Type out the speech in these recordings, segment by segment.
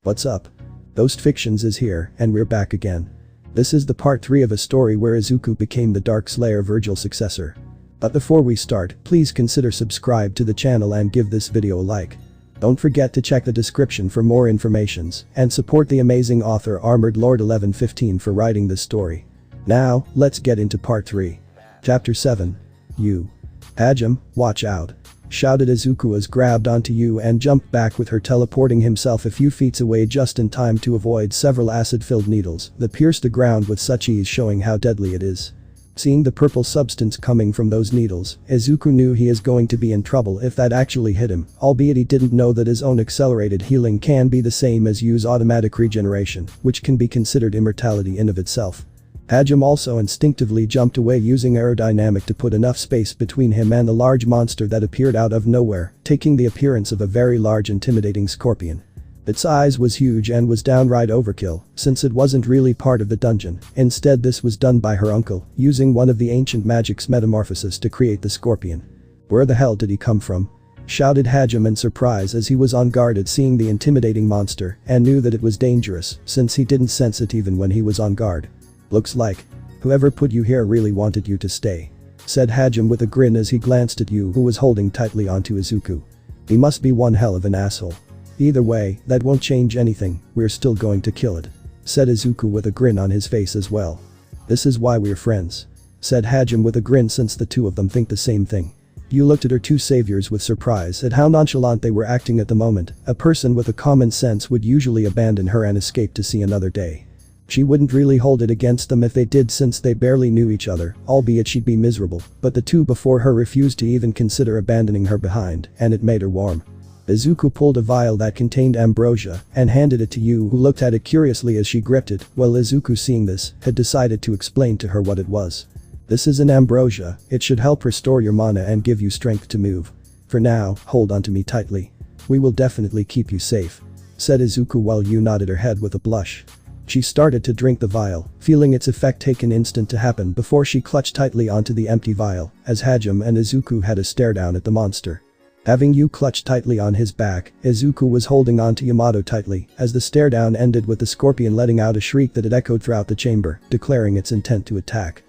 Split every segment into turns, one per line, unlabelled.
What's up? Ghost Fictions is here, and we're back again. This is the part 3 of a story where Izuku became the Dark Slayer Vergil Successor. But before we start, please consider subscribe to the channel and give this video a like. Don't forget to check the description for more informations, and support the amazing author Armored Lord 1115 for writing this story. Now, let's get into part 3. Chapter 7. You. Harem, watch out. Shouted Izuku as grabbed onto you and jumped back with her, teleporting himself a few feet away just in time to avoid several acid-filled needles that pierced the ground with such ease, showing how deadly it is. Seeing the purple substance coming from those needles, Izuku knew he is going to be in trouble if that actually hit him, albeit he didn't know that his own accelerated healing can be the same as Yu's automatic regeneration, which can be considered immortality in of itself. Harem also instinctively jumped away, using aerodynamic to put enough space between him and the large monster that appeared out of nowhere, taking the appearance of a very large intimidating scorpion. Its size was huge and was downright overkill, since it wasn't really part of the dungeon. Instead, this was done by her uncle, using one of the ancient magic's metamorphosis to create the scorpion. Where the hell did he come from? Shouted Harem in surprise as he was on guard at seeing the intimidating monster and knew that it was dangerous since he didn't sense it even when he was on guard. Looks like whoever put you here really wanted you to stay, said Harem with a grin as he glanced at Yu, who was holding tightly onto Izuku. He must be one hell of an asshole. Either way, that won't change anything, we're still going to kill it, said Izuku with a grin on his face as well. This is why we're friends, said Harem with a grin, since the two of them think the same thing. Yu looked at her two saviors with surprise at how nonchalant they were acting at the moment. A person with a common sense would usually abandon her and escape to see another day. She wouldn't really hold it against them if they did, since they barely knew each other, albeit she'd be miserable, but the two before her refused to even consider abandoning her behind, and it made her warm. Izuku pulled a vial that contained ambrosia and handed it to Yu, who looked at it curiously as she gripped it, while Izuku, seeing this, had decided to explain to her what it was. This is an ambrosia, it should help restore your mana and give you strength to move. For now, hold onto me tightly. We will definitely keep you safe, said Izuku while Yu nodded her head with a blush. She started to drink the vial, feeling its effect take an instant to happen before she clutched tightly onto the empty vial, as Harem and Izuku had a stare down at the monster. Having Yu clutched tightly on his back, Izuku was holding onto Yamato tightly as the stare down ended with the scorpion letting out a shriek that had echoed throughout the chamber, declaring its intent to attack.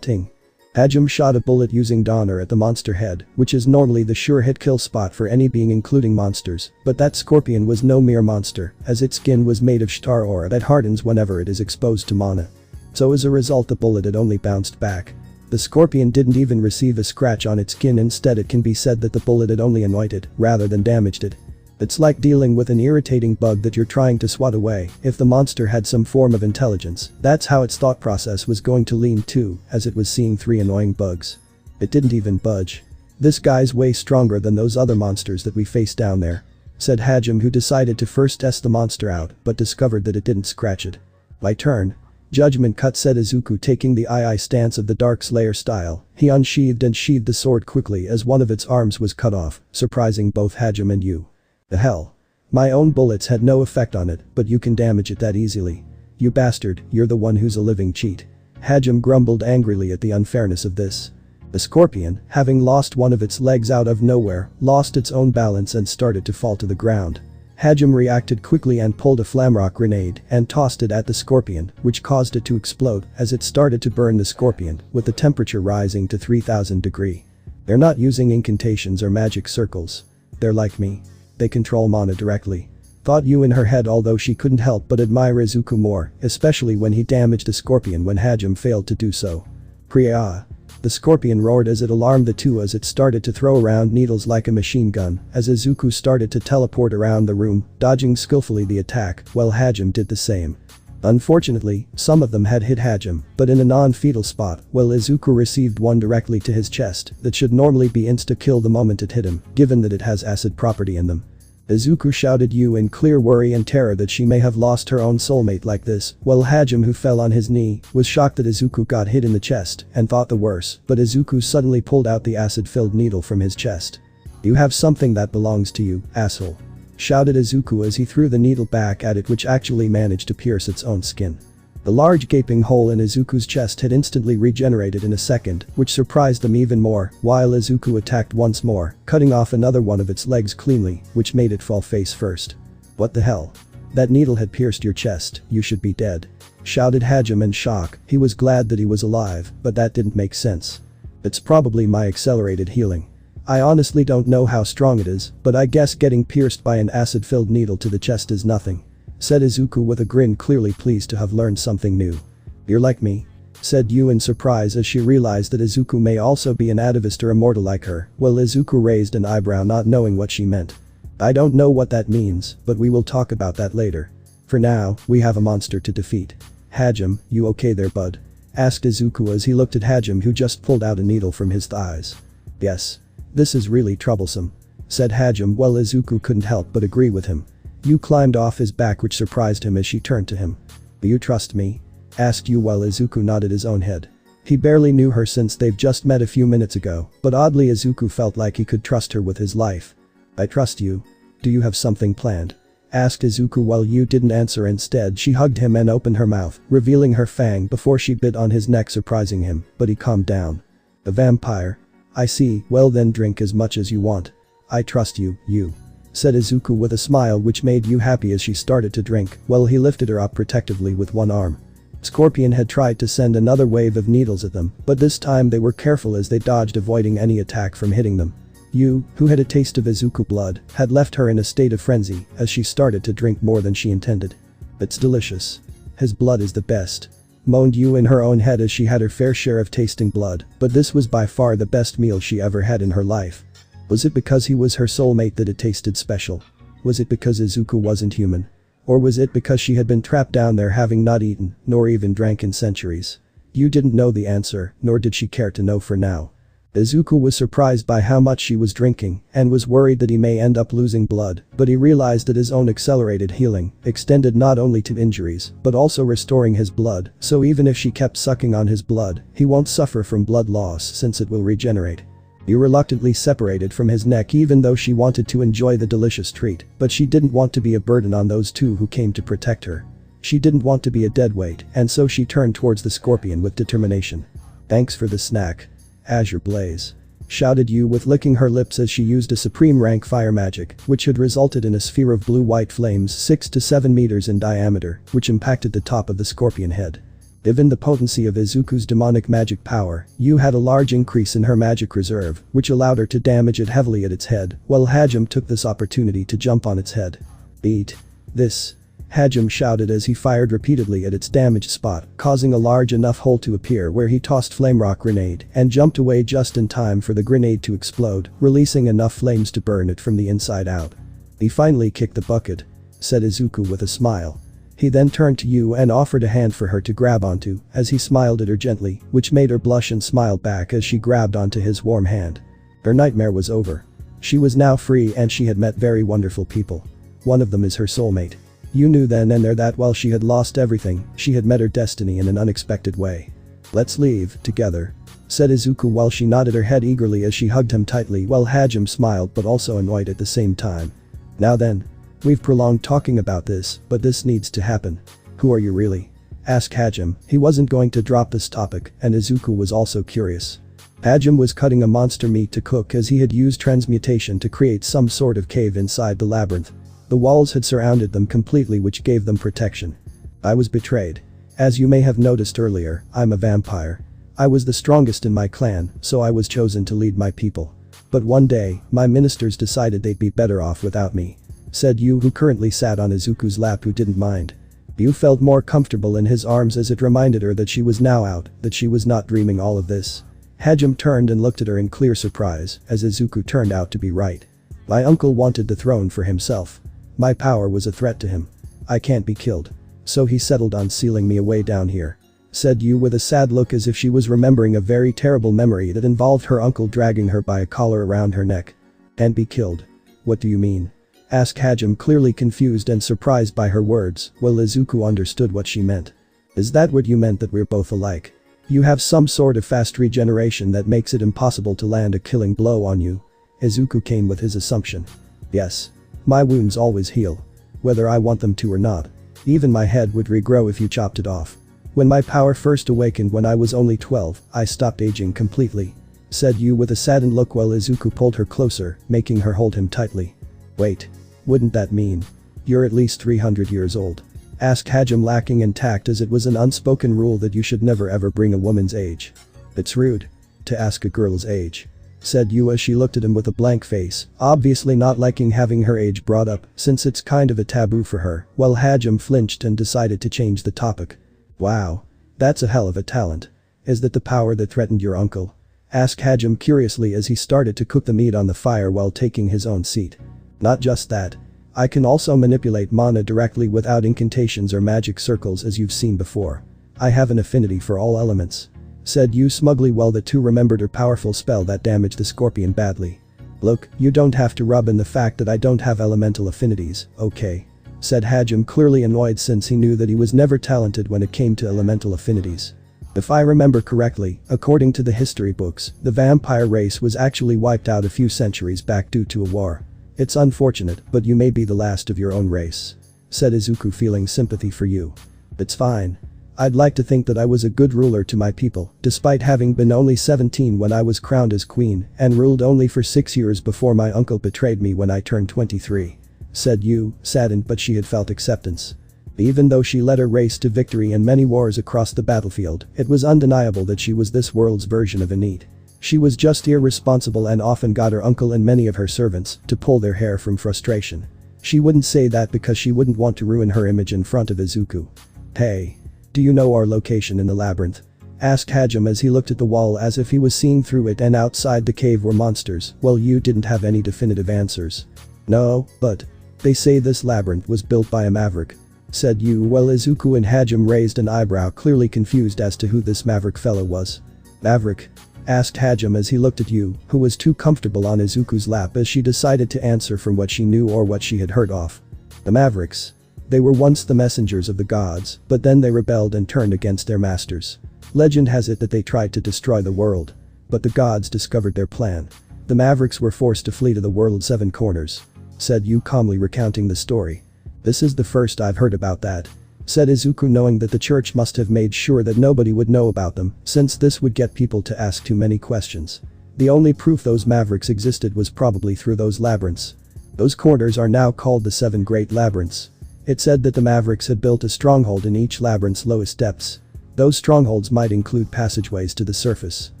Ting. Harem shot a bullet using Donner at the monster head, which is normally the sure hit kill spot for any being including monsters, but that scorpion was no mere monster, as its skin was made of star ore that hardens whenever it is exposed to mana. So as a result, the bullet had only bounced back. The scorpion didn't even receive a scratch on its skin, instead it can be said that the bullet had only annoyed it, rather than damaged it. It's like dealing with an irritating bug that you're trying to swat away. If the monster had some form of intelligence, that's how its thought process was going to lean too, as it was seeing 3 annoying bugs. It didn't even budge. This guy's way stronger than those other monsters that we faced down there, said Harem, who decided to first test the monster out but discovered that it didn't scratch it. My turn. Judgment cut, said Izuku, taking the II stance of the Dark Slayer style. He unsheathed and sheathed the sword quickly as one of its arms was cut off, surprising both Harem and Yu. The hell? My own bullets had no effect on it, but you can damage it that easily. You bastard, you're the one who's a living cheat. Harem grumbled angrily at the unfairness of this. The scorpion, having lost one of its legs out of nowhere, lost its own balance and started to fall to the ground. Harem reacted quickly and pulled a flamrock grenade and tossed it at the scorpion, which caused it to explode as it started to burn the scorpion, with the temperature rising to 3000 degrees. They're not using incantations or magic circles. They're like me. They control mana directly, thought Yu in her head, although she couldn't help but admire Izuku more, especially when he damaged the scorpion when Harem failed to do so. Priya. The scorpion roared as it alarmed the two as it started to throw around needles like a machine gun as Izuku started to teleport around the room, dodging skillfully the attack while Harem did the same. Unfortunately, some of them had hit Harem, but in a non-fatal spot, while Izuku received one directly to his chest that should normally be insta-kill the moment it hit him, given that it has acid property in them. Izuku shouted Yu in clear worry and terror that she may have lost her own soulmate like this, while Harem, who fell on his knee, was shocked that Izuku got hit in the chest and thought the worse, but Izuku suddenly pulled out the acid-filled needle from his chest. You have something that belongs to you, asshole, shouted Izuku as he threw the needle back at it, which actually managed to pierce its own skin. The large gaping hole in Izuku's chest had instantly regenerated in a second, which surprised them even more, while Izuku attacked once more, cutting off another one of its legs cleanly, which made it fall face first. What the hell? That needle had pierced your chest, you should be dead. Shouted Hajime in shock. He was glad that he was alive, but that didn't make sense. It's probably my accelerated healing. I honestly don't know how strong it is, but I guess getting pierced by an acid-filled needle to the chest is nothing. Said Izuku with a grin, clearly pleased to have learned something new. You're like me? Said Yu in surprise as she realized that Izuku may also be an atavist or immortal like her, while Izuku raised an eyebrow, not knowing what she meant. I don't know what that means, but we will talk about that later. For now, we have a monster to defeat. Hajime, you okay there, bud? Asked Izuku as he looked at Hajime, who just pulled out a needle from his thighs. Yes. This is really troublesome. Said Hajime, while Izuku couldn't help but agree with him. Yu climbed off his back, which surprised him as she turned to him. Do you trust me? Asked Yu while Izuku nodded his own head. He barely knew her since they've just met a few minutes ago, but oddly Izuku felt like he could trust her with his life. I trust you. Do you have something planned? Asked Izuku while Yu didn't answer. Instead, she hugged him and opened her mouth, revealing her fang before she bit on his neck, surprising him, but he calmed down. A vampire? I see, well then drink as much as you want. I trust you, Yu. Said Izuku with a smile which made Yu happy as she started to drink, while he lifted her up protectively with one arm. Scorpion had tried to send another wave of needles at them, but this time they were careful as they dodged, avoiding any attack from hitting them. Yu, who had a taste of Izuku blood, had left her in a state of frenzy as she started to drink more than she intended. It's delicious. His blood is the best. Moaned Yu in her own head as she had her fair share of tasting blood, but this was by far the best meal she ever had in her life. Was it because he was her soulmate that it tasted special? Was it because Izuku wasn't human? Or was it because she had been trapped down there, having not eaten, nor even drank in centuries? Yu didn't know the answer, nor did she care to know for now. Izuku was surprised by how much she was drinking, and was worried that he may end up losing blood, but he realized that his own accelerated healing extended not only to injuries, but also restoring his blood, so even if she kept sucking on his blood, he won't suffer from blood loss since it will regenerate. Yu reluctantly separated from his neck, even though she wanted to enjoy the delicious treat, but she didn't want to be a burden on those two who came to protect her. She didn't want to be a deadweight, and so she turned towards the scorpion with determination. Thanks for the snack. Azure Blaze. Shouted Yu with licking her lips as she used a supreme rank fire magic, which had resulted in a sphere of blue-white flames 6 to 7 meters in diameter, which impacted the top of the scorpion head. Given the potency of Izuku's demonic magic power, Yu had a large increase in her magic reserve, which allowed her to damage it heavily at its head, while Hajime took this opportunity to jump on its head. Beat this. Hajime shouted as he fired repeatedly at its damaged spot, causing a large enough hole to appear where he tossed Flame Rock Grenade and jumped away just in time for the grenade to explode, releasing enough flames to burn it from the inside out. He finally kicked the bucket. Said Izuku with a smile. He then turned to Yu and offered a hand for her to grab onto, as he smiled at her gently, which made her blush and smile back as she grabbed onto his warm hand. Her nightmare was over. She was now free and she had met very wonderful people. One of them is her soulmate. Yu knew then and there that while she had lost everything, she had met her destiny in an unexpected way. Let's leave, together. Said Izuku while she nodded her head eagerly as she hugged him tightly, while Hajime smiled but also annoyed at the same time. Now then. We've prolonged talking about this, but this needs to happen. Who are you really? Asked Hajime. He wasn't going to drop this topic, and Izuku was also curious. Hajime was cutting a monster meat to cook as he had used transmutation to create some sort of cave inside the labyrinth. The walls had surrounded them completely, which gave them protection. I was betrayed. As you may have noticed earlier, I'm a vampire. I was the strongest in my clan, so I was chosen to lead my people. But one day, my ministers decided they'd be better off without me. Said Yu, who currently sat on Izuku's lap, who didn't mind. Yu felt more comfortable in his arms as it reminded her that she was now out, that she was not dreaming all of this. Hajime turned and looked at her in clear surprise as Izuku turned out to be right. My uncle wanted the throne for himself. My power was a threat to him. I can't be killed. So he settled on sealing me away down here. Said Yu with a sad look as if she was remembering a very terrible memory that involved her uncle dragging her by a collar around her neck. And be killed? What do you mean? Asked Hajime, clearly confused and surprised by her words, while Izuku understood what she meant. Is that what you meant, that we're both alike? You have some sort of fast regeneration that makes it impossible to land a killing blow on you? Izuku came with his assumption. Yes. My wounds always heal. Whether I want them to or not. Even my head would regrow if you chopped it off. When my power first awakened when I was only 12, I stopped aging completely. Said Yu with a saddened look while Izuku pulled her closer, making her hold him tightly. Wait. Wouldn't that mean You're at least 300 years old. Asked Hajime, lacking in tact, as it was an unspoken rule that you should never ever bring a woman's age. It's rude to ask a girl's age, said Yu as she looked at him with a blank face, obviously not liking having her age brought up since it's kind of a taboo for her, while Hajime flinched and decided to change the topic. Wow. That's a hell of a talent. Is that the power that threatened your uncle? Asked Hajime curiously as he started to cook the meat on the fire while taking his own seat. Not just that. I can also manipulate mana directly without incantations or magic circles, as you've seen before. I have an affinity for all elements, said Yu smugly while the two remembered her powerful spell that damaged the scorpion badly. Look, you don't have to rub in the fact that I don't have elemental affinities, okay? Said Hajime, clearly annoyed since he knew that he was never talented when it came to elemental affinities. If I remember correctly, according to the history books, the vampire race was actually wiped out a few centuries back due to a war. It's unfortunate, but you may be the last of your own race, said Izuku, feeling sympathy for you. It's fine. I'd like to think that I was a good ruler to my people, despite having been only 17 when I was crowned as queen and ruled only for 6 years before my uncle betrayed me when I turned 23. Said Yu, saddened, but she had felt acceptance. Even though she led her race to victory in many wars across the battlefield, it was undeniable that she was this world's version of Enid. She was just irresponsible and often got her uncle and many of her servants to pull their hair from frustration. She wouldn't say that because she wouldn't want to ruin her image in front of Izuku. Hey. Do you know our location in the labyrinth? Asked Hajime as he looked at the wall as if he was seeing through it, and outside the cave were monsters, while Yu didn't have any definitive answers. No, but they say this labyrinth was built by a maverick, said Yu while Izuku and Hajime raised an eyebrow, clearly confused as to who this maverick fellow was. Maverick? Asked Hajime as he looked at Yu, who was too comfortable on Izuku's lap, as she decided to answer from what she knew or what she had heard of. The Mavericks. They were once the messengers of the gods, but then they rebelled and turned against their masters. Legend has it that they tried to destroy the world, but the gods discovered their plan. The Mavericks were forced to flee to the world's 7 corners, said Yu, calmly recounting the story. This is the first I've heard about that, said Izuku, knowing that the church must have made sure that nobody would know about them, since this would get people to ask too many questions. The only proof those Mavericks existed was probably through those labyrinths. Those corners are now called the 7 Great Labyrinths. It said that the Mavericks had built a stronghold in each labyrinth's lowest depths. Those strongholds might include passageways to the surface,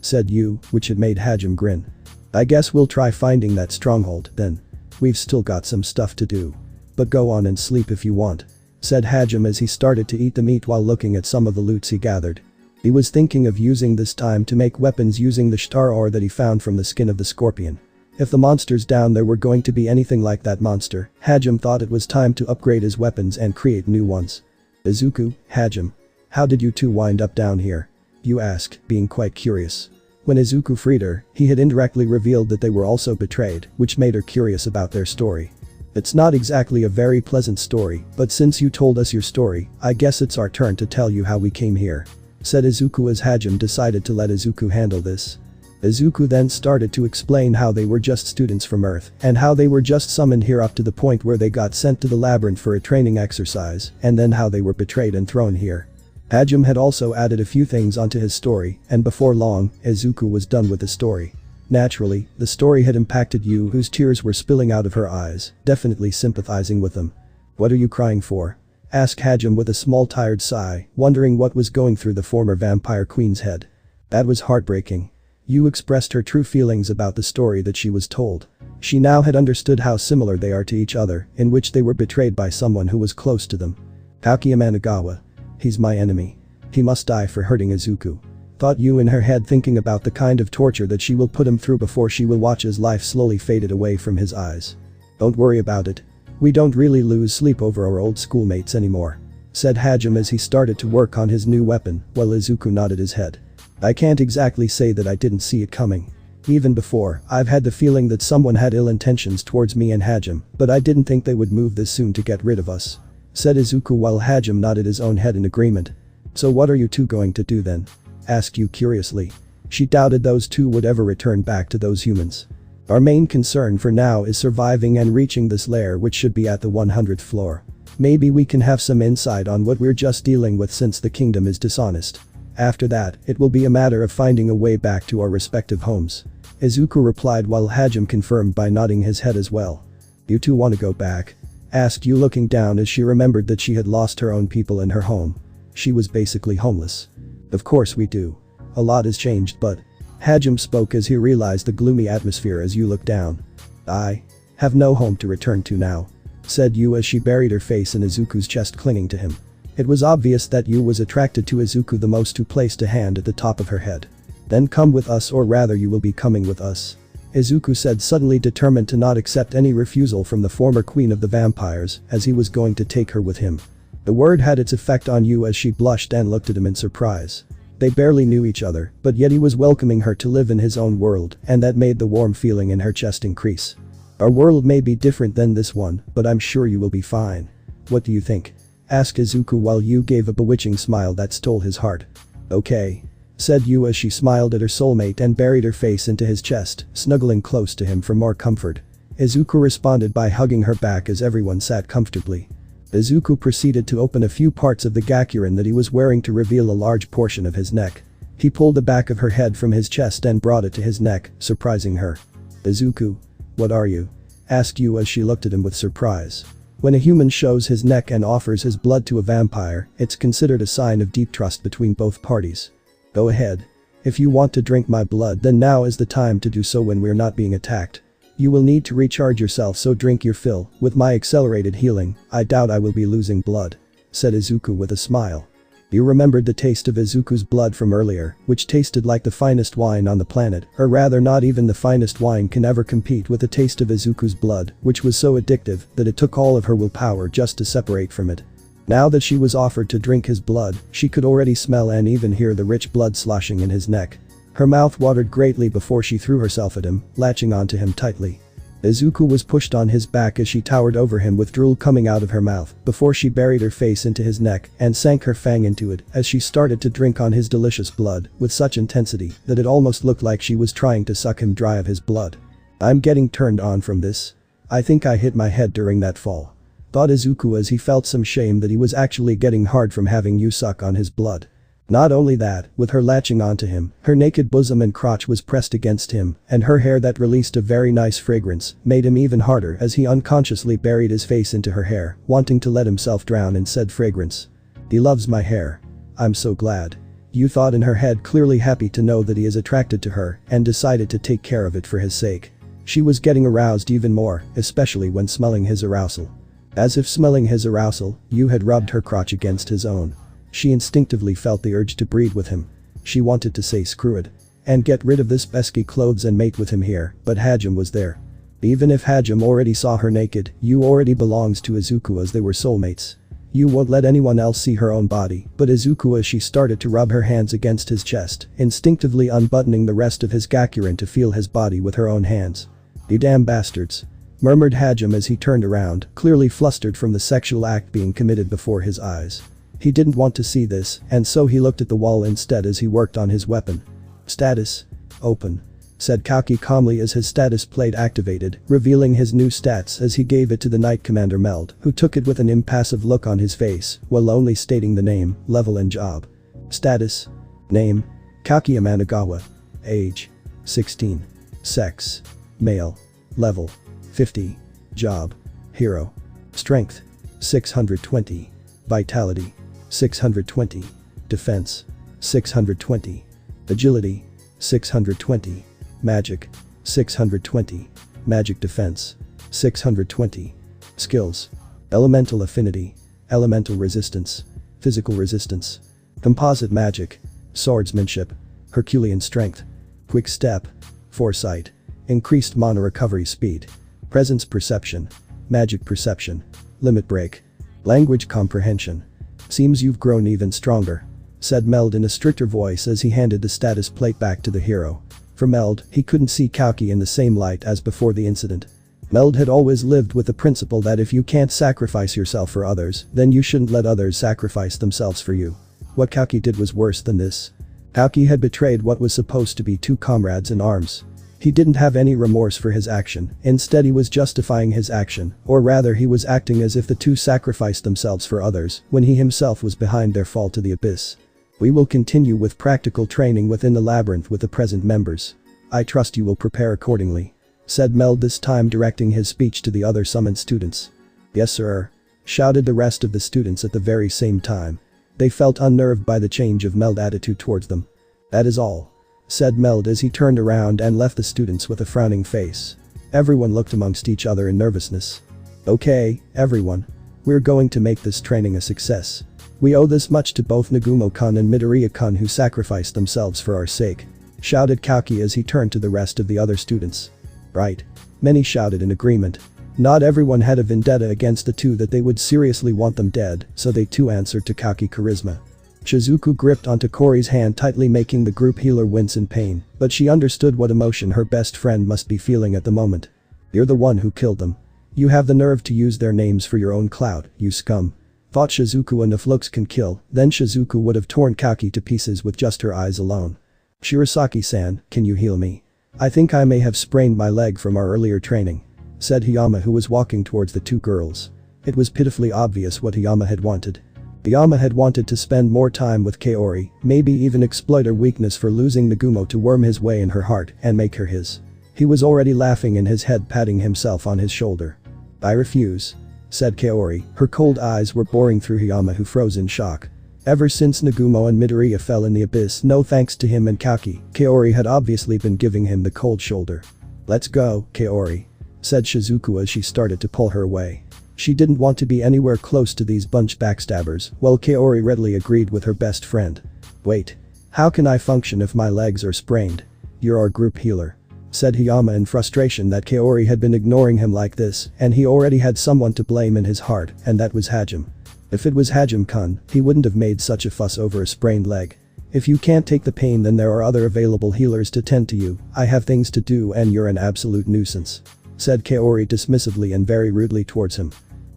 said Yu, which had made Hajime grin. I guess we'll try finding that stronghold, then. We've still got some stuff to do. But go on and sleep if you want, said Hajime as he started to eat the meat while looking at some of the loots he gathered. He was thinking of using this time to make weapons using the star ore that he found from the skin of the scorpion. If the monsters down there were going to be anything like that monster, Hajime thought it was time to upgrade his weapons and create new ones. Izuku, Hajime. How did you two wind up down here? Yu asked, being quite curious. When Izuku freed her, he had indirectly revealed that they were also betrayed, which made her curious about their story. It's not exactly a very pleasant story, but since you told us your story, I guess it's our turn to tell you how we came here, said Izuku as Hajime decided to let Izuku handle this. Izuku then started to explain how they were just students from Earth, and how they were just summoned here up to the point where they got sent to the labyrinth for a training exercise, and then how they were betrayed and thrown here. Hajime had also added a few things onto his story, and before long, Izuku was done with the story. Naturally, the story had impacted Yu, whose tears were spilling out of her eyes, definitely sympathizing with them. What are you crying for? Asked Hajime with a small tired sigh, wondering what was going through the former vampire queen's head. That was heartbreaking. Yu expressed her true feelings about the story that she was told. She now had understood how similar they are to each other, in which they were betrayed by someone who was close to them. Aoki Amanagawa. He's my enemy. He must die for hurting Izuku. Thought Yu in her head, thinking about the kind of torture that she will put him through before she will watch his life slowly faded away from his eyes. Don't worry about it. We don't really lose sleep over our old schoolmates anymore, said Hajime as he started to work on his new weapon, while Izuku nodded his head. I can't exactly say that I didn't see it coming. Even before, I've had the feeling that someone had ill intentions towards me and Hajime, but I didn't think they would move this soon to get rid of us, said Izuku while Hajime nodded his own head in agreement. So what are you two going to do then? Asked Yu curiously. She doubted those two would ever return back to those humans. Our main concern for now is surviving and reaching this lair, which should be at the 100th floor. Maybe we can have some insight on what we're just dealing with since the kingdom is dishonest. After that, it will be a matter of finding a way back to our respective homes. Izuku replied while Hajime confirmed by nodding his head as well. You two want to go back? Asked Yu, looking down as she remembered that she had lost her own people in her home. She was basically homeless. Of course we do. A lot has changed, but… Hajime spoke as he realized the gloomy atmosphere as Yu looked down. I have no home to return to now, said Yu as she buried her face in Izuku's chest, clinging to him. It was obvious that Yu was attracted to Izuku the most, who placed a hand at the top of her head. Then come with us, or rather you will be coming with us, Izuku said, suddenly determined to not accept any refusal from the former queen of the vampires, as he was going to take her with him. The word had its effect on Yu as she blushed and looked at him in surprise. They barely knew each other, but yet he was welcoming her to live in his own world, and that made the warm feeling in her chest increase. Our world may be different than this one, but I'm sure you will be fine. What do you think? Asked Izuku while Yu gave a bewitching smile that stole his heart. Okay, said Yu as she smiled at her soulmate and buried her face into his chest, snuggling close to him for more comfort. Izuku responded by hugging her back as everyone sat comfortably. Izuku proceeded to open a few parts of the gakurin that he was wearing to reveal a large portion of his neck. He pulled the back of her head from his chest and brought it to his neck, surprising her. Izuku, what are you? Asked Yu as she looked at him with surprise. When a human shows his neck and offers his blood to a vampire, it's considered a sign of deep trust between both parties. Go ahead. If you want to drink my blood, then now is the time to do so when we're not being attacked. You will need to recharge yourself, so drink your fill. With my accelerated healing, I doubt I will be losing blood, said Izuku with a smile. You remembered the taste of Izuku's blood from earlier, which tasted like the finest wine on the planet, or rather, not even the finest wine can ever compete with the taste of Izuku's blood, which was so addictive that it took all of her willpower just to separate from it. Now that she was offered to drink his blood, she could already smell and even hear the rich blood sloshing in his neck. Her mouth watered greatly before she threw herself at him, latching onto him tightly. Izuku was pushed on his back as she towered over him with drool coming out of her mouth before she buried her face into his neck and sank her fang into it as she started to drink on his delicious blood with such intensity that it almost looked like she was trying to suck him dry of his blood. I'm getting turned on from this. I think I hit my head during that fall, thought Izuku as he felt some shame that he was actually getting hard from having Yu suck on his blood. Not only that, with her latching onto him, her naked bosom and crotch was pressed against him, and her hair that released a very nice fragrance made him even harder as he unconsciously buried his face into her hair, wanting to let himself drown in said fragrance. He loves my hair. I'm so glad. Yu thought in her head, clearly happy to know that he is attracted to her, and decided to take care of it for his sake. She was getting aroused even more, especially when smelling his arousal. As if smelling his arousal, Yu had rubbed her crotch against his own. She instinctively felt the urge to breed with him. She wanted to say screw it and get rid of this pesky clothes and mate with him here, but Hajime was there. Even if Hajime already saw her naked, Yu already belongs to Izuku as they were soulmates. Yu won't let anyone else see her own body, but Izuku, as she started to rub her hands against his chest, instinctively unbuttoning the rest of his gakurin to feel his body with her own hands. You damn bastards, murmured Hajime as he turned around, clearly flustered from the sexual act being committed before his eyes. He didn't want to see this, and so he looked at the wall instead as he worked on his weapon. Status open, said Kaki calmly as his status plate activated, revealing his new stats as he gave it to the Knight Commander Meld, who took it with an impassive look on his face, while only stating the name, level and job. Status. Name. Kaki Amanagawa. Age. 16. Sex. Male. Level. 50. Job. Hero. Strength. 620. Vitality. 620. Defense. 620. Agility. 620. Magic. 620. Magic defense. 620. Skills. Elemental affinity. Elemental resistance. Physical resistance. Composite magic. Swordsmanship. Herculean strength. Quick step. Foresight. Increased mana recovery speed. Presence perception. Magic perception. Limit break. Language comprehension. Seems you've grown even stronger, said Meld in a stricter voice as he handed the status plate back to the hero. For Meld, he couldn't see Kaki in the same light as before the incident. Meld had always lived with the principle that if you can't sacrifice yourself for others, then you shouldn't let others sacrifice themselves for you. What Kaki did was worse than this. Kaki had betrayed what was supposed to be two comrades in arms. He didn't have any remorse for his action, instead he was justifying his action, or rather he was acting as if the two sacrificed themselves for others when he himself was behind their fall to the abyss. We will continue with practical training within the labyrinth with the present members. I trust you will prepare accordingly, said Meld, this time directing his speech to the other summoned students. "Yes sir," shouted the rest of the students at the very same time. They felt unnerved by the change of Meld's attitude towards them. "That is all," said Meld as he turned around and left the students with a frowning face. Everyone looked amongst each other in nervousness. "Okay, everyone. We're going to make this training a success. We owe this much to both Nagumo-kun and Midoriya-kun who sacrificed themselves for our sake," shouted Kauki as he turned to the rest of the other students. "Right." Many shouted in agreement. Not everyone had a vendetta against the two that they would seriously want them dead, so they too answered to Kauki charisma. Shizuku gripped onto Kori's hand tightly, making the group healer wince in pain, but she understood what emotion her best friend must be feeling at the moment. "You're the one who killed them. You have the nerve to use their names for your own clout, you scum." Thought Shizuku, and if looks can kill, then Shizuku would have torn Kauki to pieces with just her eyes alone. "Shirasaki-san, can you heal me? I think I may have sprained my leg from our earlier training," said Hiyama, who was walking towards the two girls. It was pitifully obvious what Hiyama had wanted. Hiyama had wanted to spend more time with Kaori, maybe even exploit her weakness for losing Nagumo to worm his way in her heart and make her his. He was already laughing in his head, patting himself on his shoulder. "I refuse," said Kaori. Her cold eyes were boring through Hiyama, who froze in shock. Ever since Nagumo and Midoriya fell in the abyss, no thanks to him and Kauki, Kaori had obviously been giving him the cold shoulder. "Let's go, Kaori," said Shizuku as she started to pull her away. She didn't want to be anywhere close to these bunch backstabbers, while Kaori readily agreed with her best friend. "Wait. How can I function if my legs are sprained? You're our group healer," said Hiyama in frustration that Kaori had been ignoring him like this, and he already had someone to blame in his heart, and that was Hajime. If it was Hajime-kun, he wouldn't have made such a fuss over a sprained leg. "If you can't take the pain, then there are other available healers to tend to you. I have things to do and you're an absolute nuisance," said Kaori dismissively and very rudely towards him.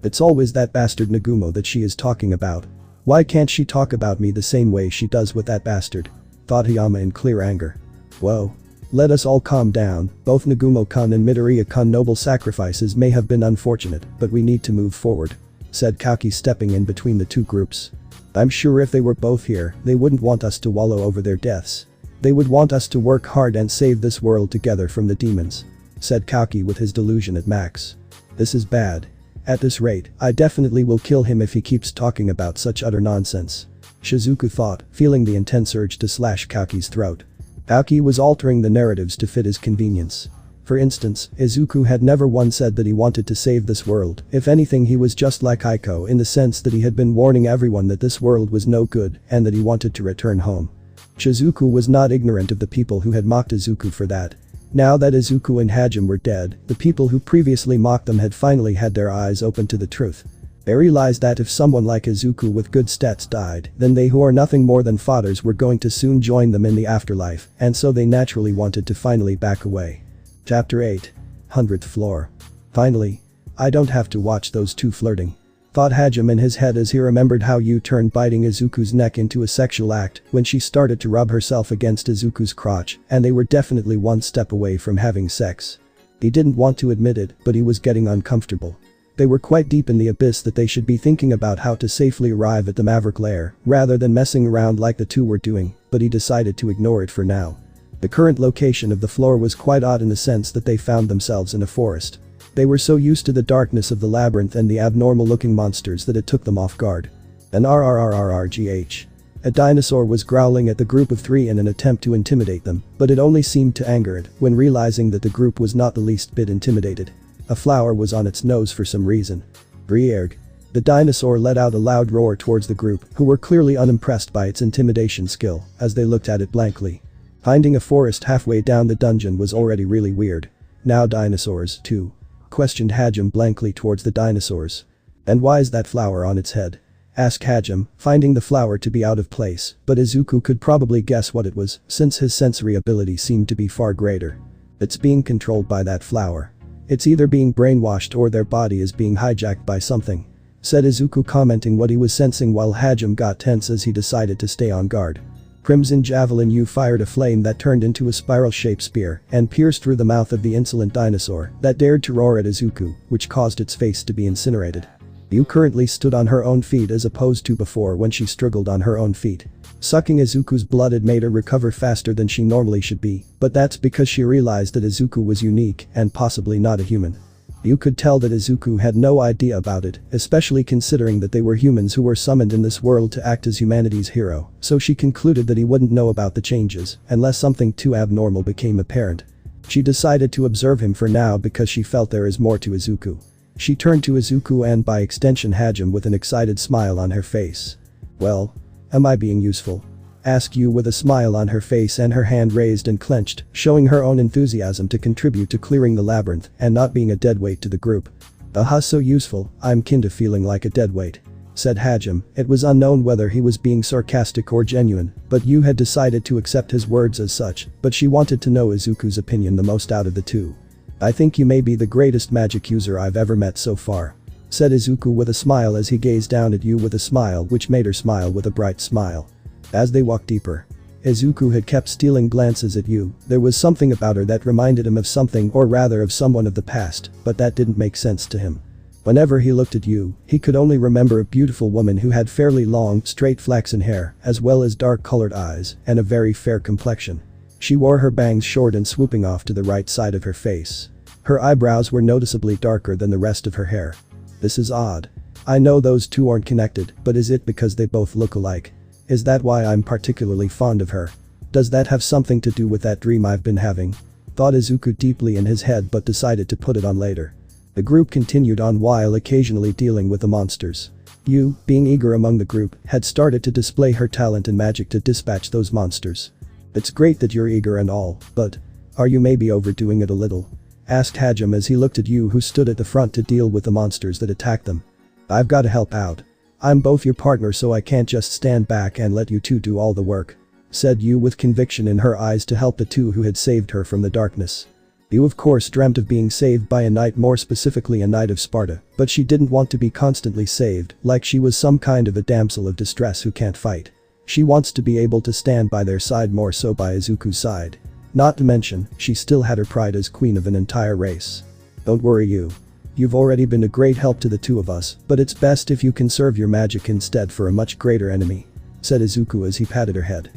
"It's always that bastard Nagumo that she is talking about. Why can't she talk about me the same way she does with that bastard?" thought Hiyama in clear anger. "Whoa. Let us all calm down. Both Nagumo-kun and Midoriya-kun noble sacrifices may have been unfortunate, but we need to move forward," said Kauki, stepping in between the two groups. "I'm sure if they were both here, they wouldn't want us to wallow over their deaths. They would want us to work hard and save this world together from the demons," said Kauki with his delusion at max. "This is bad. At this rate, I definitely will kill him if he keeps talking about such utter nonsense," Shizuku thought, feeling the intense urge to slash Kauki's throat. Kauki was altering the narratives to fit his convenience. For instance, Izuku had never once said that he wanted to save this world. If anything, he was just like Inko in the sense that he had been warning everyone that this world was no good and that he wanted to return home. Shizuku was not ignorant of the people who had mocked Izuku for that. Now that Izuku and Hajime were dead, the people who previously mocked them had finally had their eyes open to the truth. They realized that if someone like Izuku with good stats died, then they who are nothing more than fodders were going to soon join them in the afterlife, and so they naturally wanted to finally back away. Chapter 8. 100th Floor. "Finally. I don't have to watch those two flirting," thought Hajime in his head as he remembered how Yu turned biting Izuku's neck into a sexual act when she started to rub herself against Izuku's crotch, and they were definitely one step away from having sex. He didn't want to admit it, but he was getting uncomfortable. They were quite deep in the abyss that they should be thinking about how to safely arrive at the Maverick Lair, rather than messing around like the two were doing, but he decided to ignore it for now. The current location of the floor was quite odd in the sense that they found themselves in a forest. They were so used to the darkness of the labyrinth and the abnormal-looking monsters that it took them off guard. An RRRRRGH. A dinosaur was growling at the group of three in an attempt to intimidate them, but it only seemed to anger it when realizing that the group was not the least bit intimidated. A flower was on its nose for some reason. Brierg. The dinosaur let out a loud roar towards the group, who were clearly unimpressed by its intimidation skill, as they looked at it blankly. Finding a forest halfway down the dungeon was already really weird. Now dinosaurs, too? Questioned Hajime blankly towards the dinosaurs. "And why is that flower on its head?" asked Hajime, finding the flower to be out of place, but Izuku could probably guess what it was, since his sensory ability seemed to be far greater. "It's being controlled by that flower. It's either being brainwashed or their body is being hijacked by something," said Izuku, commenting what he was sensing while Hajime got tense as he decided to stay on guard. Crimson Javelin Yu fired a flame that turned into a spiral-shaped spear and pierced through the mouth of the insolent dinosaur that dared to roar at Izuku, which caused its face to be incinerated. Yu currently stood on her own feet as opposed to before when she struggled on her own feet. Sucking Izuku's blood had made her recover faster than she normally should be, but that's because she realized that Izuku was unique and possibly not a human. You could tell that Izuku had no idea about it, especially considering that they were humans who were summoned in this world to act as humanity's hero, so she concluded that he wouldn't know about the changes unless something too abnormal became apparent. She decided to observe him for now because she felt there is more to Izuku. She turned to Izuku and by extension Hajime with an excited smile on her face. "Well, am I being useful?" asked Yu with a smile on her face and her hand raised and clenched, showing her own enthusiasm to contribute to clearing the labyrinth and not being a deadweight to the group. So useful, I'm kinda feeling like a deadweight," said Hajime. It was unknown whether he was being sarcastic or genuine, but Yu had decided to accept his words as such, but she wanted to know Izuku's opinion the most out of the two. "I think you may be the greatest magic user I've ever met so far," said Izuku with a smile as he gazed down at Yu with a smile which made her smile with a bright smile. As they walked deeper, Izuku had kept stealing glances at Yu. There was something about her that reminded him of something or rather of someone of the past, but that didn't make sense to him. Whenever he looked at Yu, he could only remember a beautiful woman who had fairly long, straight flaxen hair, as well as dark-colored eyes, and a very fair complexion. She wore her bangs short and swooping off to the right side of her face. Her eyebrows were noticeably darker than the rest of her hair. "This is odd. I know those two aren't connected, but is it because they both look alike? Is that why I'm particularly fond of her? Does that have something to do with that dream I've been having?" thought Izuku deeply in his head but decided to put it on later. The group continued on while occasionally dealing with the monsters. Yu, being eager among the group, had started to display her talent in magic to dispatch those monsters. "It's great that you're eager and all, but are you maybe overdoing it a little?" asked Hajime as he looked at Yu who stood at the front to deal with the monsters that attacked them. "I've gotta help out. I'm both your partner so I can't just stand back and let you two do all the work," said Yu with conviction in her eyes to help the two who had saved her from the darkness. Yu of course dreamt of being saved by a knight, more specifically a knight of Sparda, but she didn't want to be constantly saved like she was some kind of a damsel of distress who can't fight. She wants to be able to stand by their side, more so by Izuku's side. Not to mention, she still had her pride as queen of an entire race. "Don't worry Yu. You've already been a great help to the two of us, but it's best if you conserve your magic instead for a much greater enemy," said Izuku as he patted her head.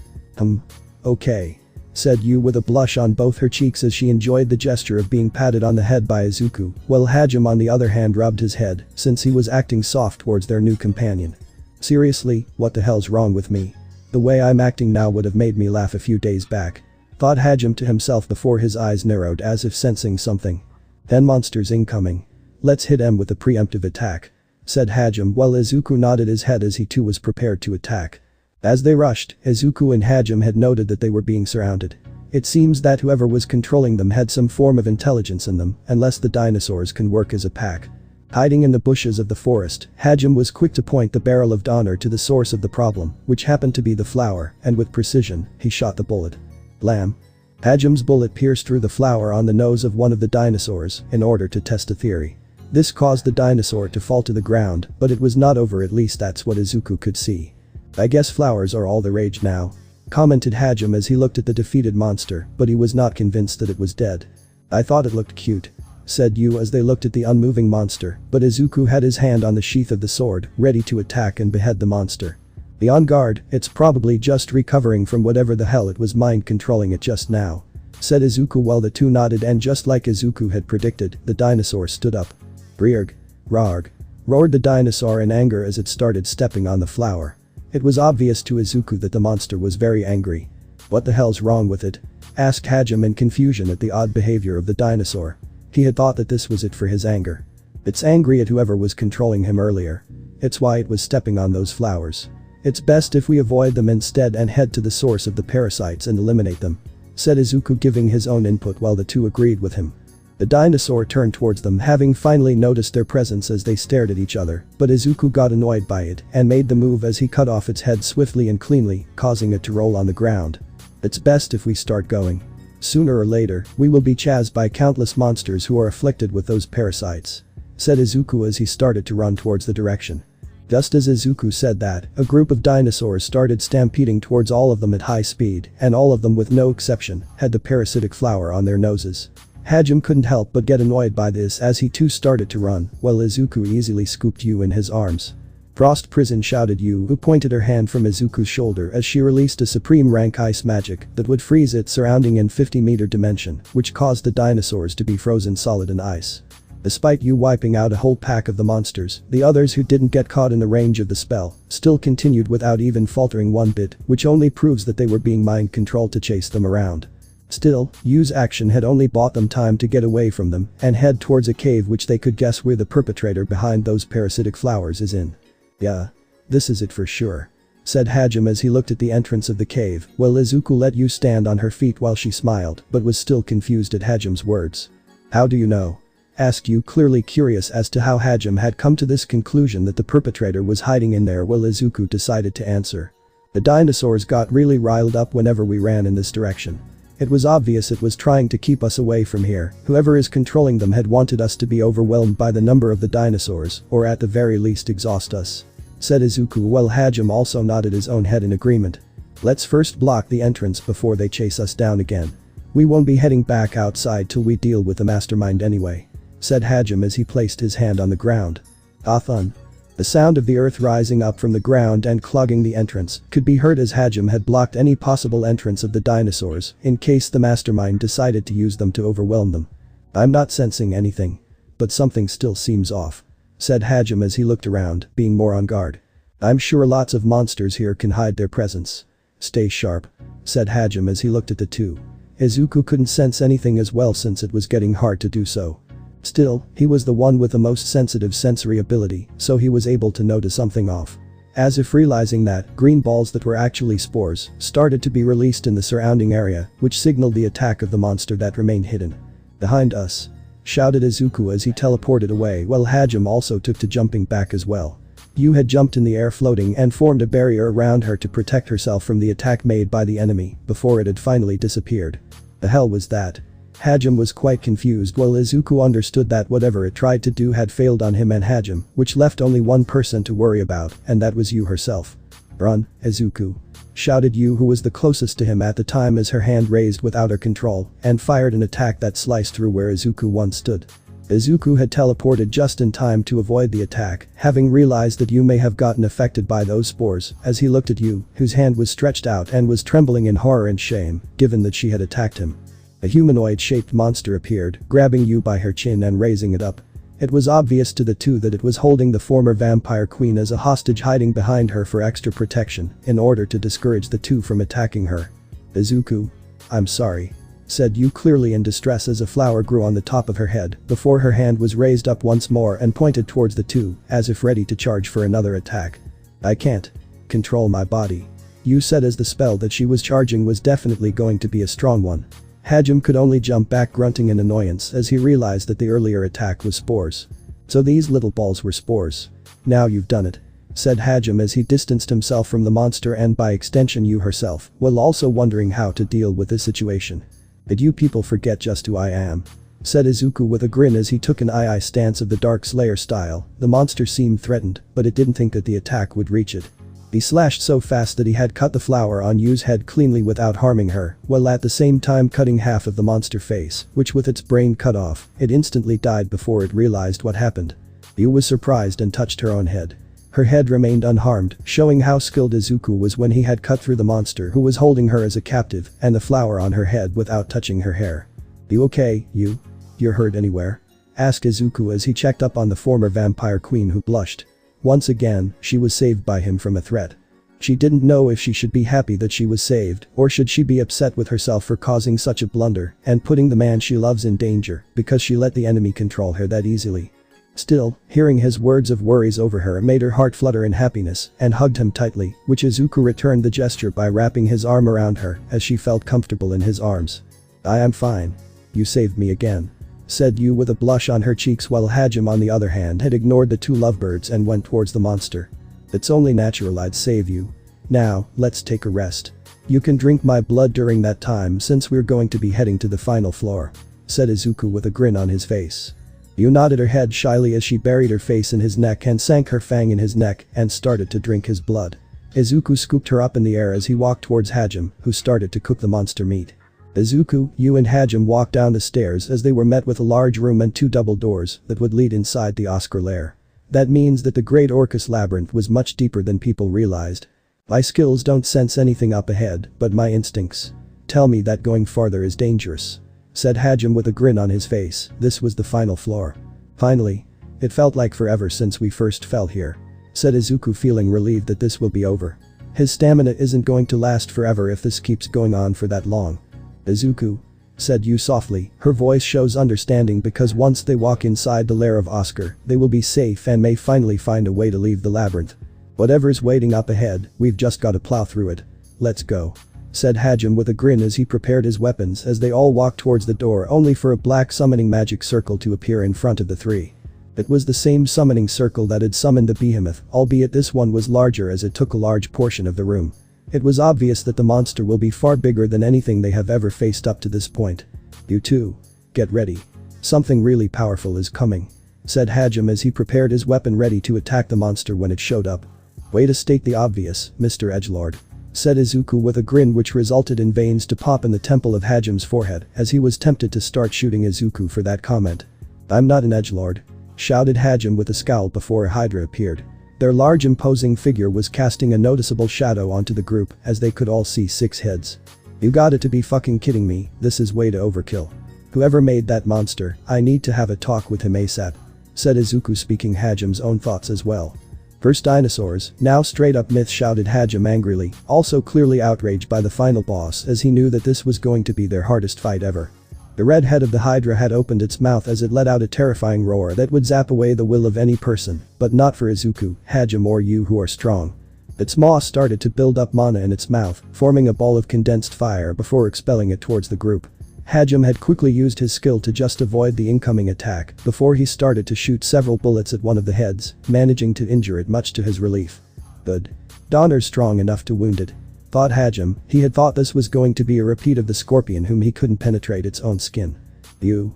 Okay," said Yu with a blush on both her cheeks as she enjoyed the gesture of being patted on the head by Izuku, while Hajime on the other hand rubbed his head since he was acting soft towards their new companion. "Seriously, what the hell's wrong with me? The way I'm acting now would have made me laugh a few days back," thought Hajime to himself before his eyes narrowed as if sensing something. "10 monsters incoming. Let's hit them with a preemptive attack," said Hajime while Izuku nodded his head as he too was prepared to attack. As they rushed, Izuku and Hajime had noted that they were being surrounded. It seems that whoever was controlling them had some form of intelligence in them, unless the dinosaurs can work as a pack. Hiding in the bushes of the forest, Hajime was quick to point the barrel of Donner to the source of the problem, which happened to be the flower, and with precision, he shot the bullet. Blam! Hajime's bullet pierced through the flower on the nose of one of the dinosaurs in order to test a theory. This caused the dinosaur to fall to the ground, but it was not over, at least that's what Izuku could see. "I guess flowers are all the rage now," commented Hajime as he looked at the defeated monster, but he was not convinced that it was dead. "I thought it looked cute," said Yu as they looked at the unmoving monster, but Izuku had his hand on the sheath of the sword, ready to attack and behead the monster. "Be on guard, it's probably just recovering from whatever the hell it was mind controlling it just now," said Izuku while the two nodded, and just like Izuku had predicted, the dinosaur stood up. "Brrrg. Rarg," roared the dinosaur in anger as it started stepping on the flower. It was obvious to Izuku that the monster was very angry. "What the hell's wrong with it?" asked Hajime in confusion at the odd behavior of the dinosaur. He had thought that this was it for his anger. "It's angry at whoever was controlling him earlier. It's why it was stepping on those flowers. It's best if we avoid them instead and head to the source of the parasites and eliminate them," said Izuku, giving his own input while the two agreed with him. The dinosaur turned towards them, having finally noticed their presence as they stared at each other, but Izuku got annoyed by it and made the move as he cut off its head swiftly and cleanly, causing it to roll on the ground. "It's best if we start going. Sooner or later, we will be chased by countless monsters who are afflicted with those parasites," said Izuku as he started to run towards the direction. Just as Izuku said that, a group of dinosaurs started stampeding towards all of them at high speed, and all of them with no exception, had the parasitic flower on their noses. Hajime couldn't help but get annoyed by this as he too started to run, while Izuku easily scooped Yu in his arms. "Frost Prison," shouted Yu, who pointed her hand from Izuku's shoulder as she released a supreme rank ice magic that would freeze its surrounding in 50-meter dimension, which caused the dinosaurs to be frozen solid in ice. Despite you wiping out a whole pack of the monsters, the others who didn't get caught in the range of the spell still continued without even faltering one bit, which only proves that they were being mind controlled to chase them around. Still, Yu's action had only bought them time to get away from them and head towards a cave which they could guess where the perpetrator behind those parasitic flowers is in. Yeah. This is it for sure, said Harem as he looked at the entrance of the cave, while Izuku let Yu stand on her feet while she smiled but was still confused at Harem's words. How do you know? Asked Yu, clearly curious as to how Harem had come to this conclusion that the perpetrator was hiding in there, while Izuku decided to answer. The dinosaurs got really riled up whenever we ran in this direction. It was obvious it was trying to keep us away from here. Whoever is controlling them had wanted us to be overwhelmed by the number of the dinosaurs, or at the very least exhaust us, said Izuku, while Harem also nodded his own head in agreement. Let's first block the entrance before they chase us down again. We won't be heading back outside till we deal with the mastermind anyway, said Harem as he placed his hand on the ground. Ah, thun. The sound of the earth rising up from the ground and clogging the entrance could be heard as Harem had blocked any possible entrance of the dinosaurs in case the mastermind decided to use them to overwhelm them. I'm not sensing anything, but something still seems off, said Harem as he looked around, being more on guard. I'm sure lots of monsters here can hide their presence. Stay sharp, said Harem as he looked at the two. Izuku couldn't sense anything as well since it was getting hard to do so. Still, he was the one with the most sensitive sensory ability, so he was able to notice something off. As if realizing that, green balls that were actually spores started to be released in the surrounding area, which signaled the attack of the monster that remained hidden. Behind us, shouted Izuku as he teleported away, while Harem also took to jumping back as well. Yu had jumped in the air floating and formed a barrier around her to protect herself from the attack made by the enemy before it had finally disappeared. The hell was that? Harem was quite confused, while Izuku understood that whatever it tried to do had failed on him and Harem, which left only one person to worry about, and that was Yu herself. Run, Izuku, shouted Yu, who was the closest to him at the time, as her hand raised without her control and fired an attack that sliced through where Izuku once stood. Izuku had teleported just in time to avoid the attack, having realized that Yu may have gotten affected by those spores, as he looked at Yu, whose hand was stretched out and was trembling in horror and shame, given that she had attacked him. A humanoid-shaped monster appeared, grabbing Yu by her chin and raising it up. It was obvious to the two that it was holding the former vampire queen as a hostage, hiding behind her for extra protection in order to discourage the two from attacking her. Izuku, I'm sorry, said Yu, clearly in distress, as a flower grew on the top of her head before her hand was raised up once more and pointed towards the two, as if ready to charge for another attack. I can't control my body, Yu said, as the spell that she was charging was definitely going to be a strong one. Harem could only jump back, grunting in annoyance as he realized that the earlier attack was spores. So these little balls were spores. Now you've done it, said Harem as he distanced himself from the monster and by extension Yu herself, while also wondering how to deal with this situation. Did you people forget just who I am? Said Izuku with a grin as he took an eye stance of the Dark Slayer style. The monster seemed threatened, but it didn't think that the attack would reach it. He slashed so fast that he had cut the flower on Yu's head cleanly without harming her, while at the same time cutting half of the monster face, which with its brain cut off, it instantly died before it realized what happened. Yu was surprised and touched her own head. Her head remained unharmed, showing how skilled Izuku was when he had cut through the monster who was holding her as a captive and the flower on her head without touching her hair. You okay, Yu? You're hurt anywhere? Asked Izuku as he checked up on the former vampire queen, who blushed. Once again, she was saved by him from a threat. She didn't know if she should be happy that she was saved, or should she be upset with herself for causing such a blunder and putting the man she loves in danger because she let the enemy control her that easily. Still, hearing his words of worries over her made her heart flutter in happiness and hugged him tightly, which Izuku returned the gesture by wrapping his arm around her as she felt comfortable in his arms. I am fine. You saved me again, said Yu with a blush on her cheeks, while Harem on the other hand had ignored the two lovebirds and went towards the monster. It's only natural I'd save you. Now, let's take a rest. You can drink my blood during that time since we're going to be heading to the final floor, said Izuku with a grin on his face. Yu nodded her head shyly as she buried her face in his neck and sank her fang in his neck and started to drink his blood. Izuku scooped her up in the air as he walked towards Harem, who started to cook the monster meat. Izuku, Yu and Harem walked down the stairs as they were met with a large room and two double doors that would lead inside the Oscar lair. That means that the Great Orcus Labyrinth was much deeper than people realized. My skills don't sense anything up ahead, but my instincts tell me that going farther is dangerous, said Harem with a grin on his face. This was the final floor. Finally. It felt like forever since we first fell here. Said Izuku, feeling relieved that this will be over. His stamina isn't going to last forever if this keeps going on for that long. Izuku. Said Yu softly, her voice shows understanding because once they walk inside the lair of Oscar, they will be safe and may finally find a way to leave the labyrinth. Whatever's waiting up ahead, we've just gotta plow through it. Let's go. Said Hajime with a grin as he prepared his weapons as they all walked towards the door only for a black summoning magic circle to appear in front of the three. It was the same summoning circle that had summoned the behemoth, albeit this one was larger as it took a large portion of the room. It was obvious that the monster will be far bigger than anything they have ever faced up to this point. You two. Get ready. Something really powerful is coming. Said Hajime as he prepared his weapon ready to attack the monster when it showed up. Way to state the obvious, Mr. Edgelord. Said Izuku with a grin which resulted in veins to pop in the temple of Hajime's forehead as he was tempted to start shooting Izuku for that comment. I'm not an edgelord. Shouted Hajime with a scowl before a Hydra appeared. Their large imposing figure was casting a noticeable shadow onto the group as they could all see 6 heads. You gotta to be fucking kidding me, this is way to overkill. Whoever made that monster, I need to have a talk with him ASAP. Said Izuku, speaking Hajime's own thoughts as well. First dinosaurs, now straight up myth, shouted Hajime angrily, also clearly outraged by the final boss as he knew that this was going to be their hardest fight ever. The red head of the Hydra had opened its mouth as it let out a terrifying roar that would zap away the will of any person, but not for Izuku, Hajime or you who are strong. Its maw started to build up mana in its mouth, forming a ball of condensed fire before expelling it towards the group. Hajime had quickly used his skill to just avoid the incoming attack before he started to shoot several bullets at one of the heads, managing to injure it much to his relief. Good. Donner's strong enough to wound it. Thought Hajime, he had thought this was going to be a repeat of the scorpion whom he couldn't penetrate its own skin. You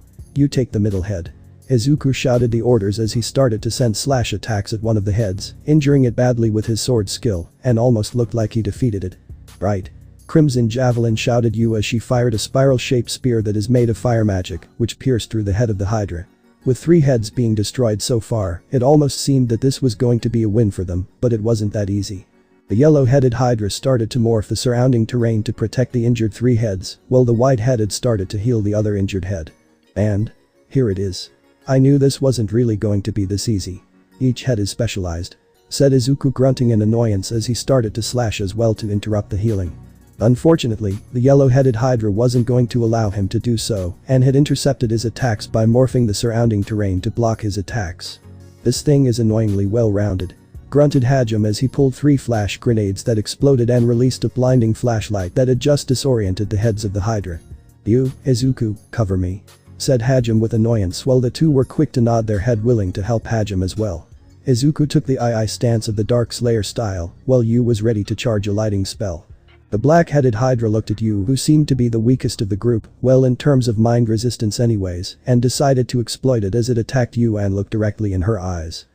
take the middle head. Izuku shouted the orders as he started to send slash attacks at one of the heads, injuring it badly with his sword skill, and almost looked like he defeated it. Right. Crimson Javelin, shouted Yu as she fired a spiral-shaped spear that is made of fire magic, which pierced through the head of the Hydra. With 3 heads being destroyed so far, it almost seemed that this was going to be a win for them, but it wasn't that easy. The yellow-headed Hydra started to morph the surrounding terrain to protect the injured 3 heads, while the white-headed started to heal the other injured head. And here it is. I knew this wasn't really going to be this easy. Each head is specialized. Said Izuku, grunting in annoyance as he started to slash as well to interrupt the healing. Unfortunately, the yellow-headed Hydra wasn't going to allow him to do so and had intercepted his attacks by morphing the surrounding terrain to block his attacks. This thing is annoyingly well-rounded. Grunted Hajime as he pulled 3 flash grenades that exploded and released a blinding flashlight that had just disoriented the heads of the Hydra. You, Izuku, cover me. Said Hajime with annoyance while the two were quick to nod their head, willing to help Hajime as well. Izuku took the II stance of the Dark Slayer style, while Yu was ready to charge a lighting spell. The black-headed Hydra looked at Yu, who seemed to be the weakest of the group, well in terms of mind resistance anyways, and decided to exploit it as it attacked Yu and looked directly in her eyes.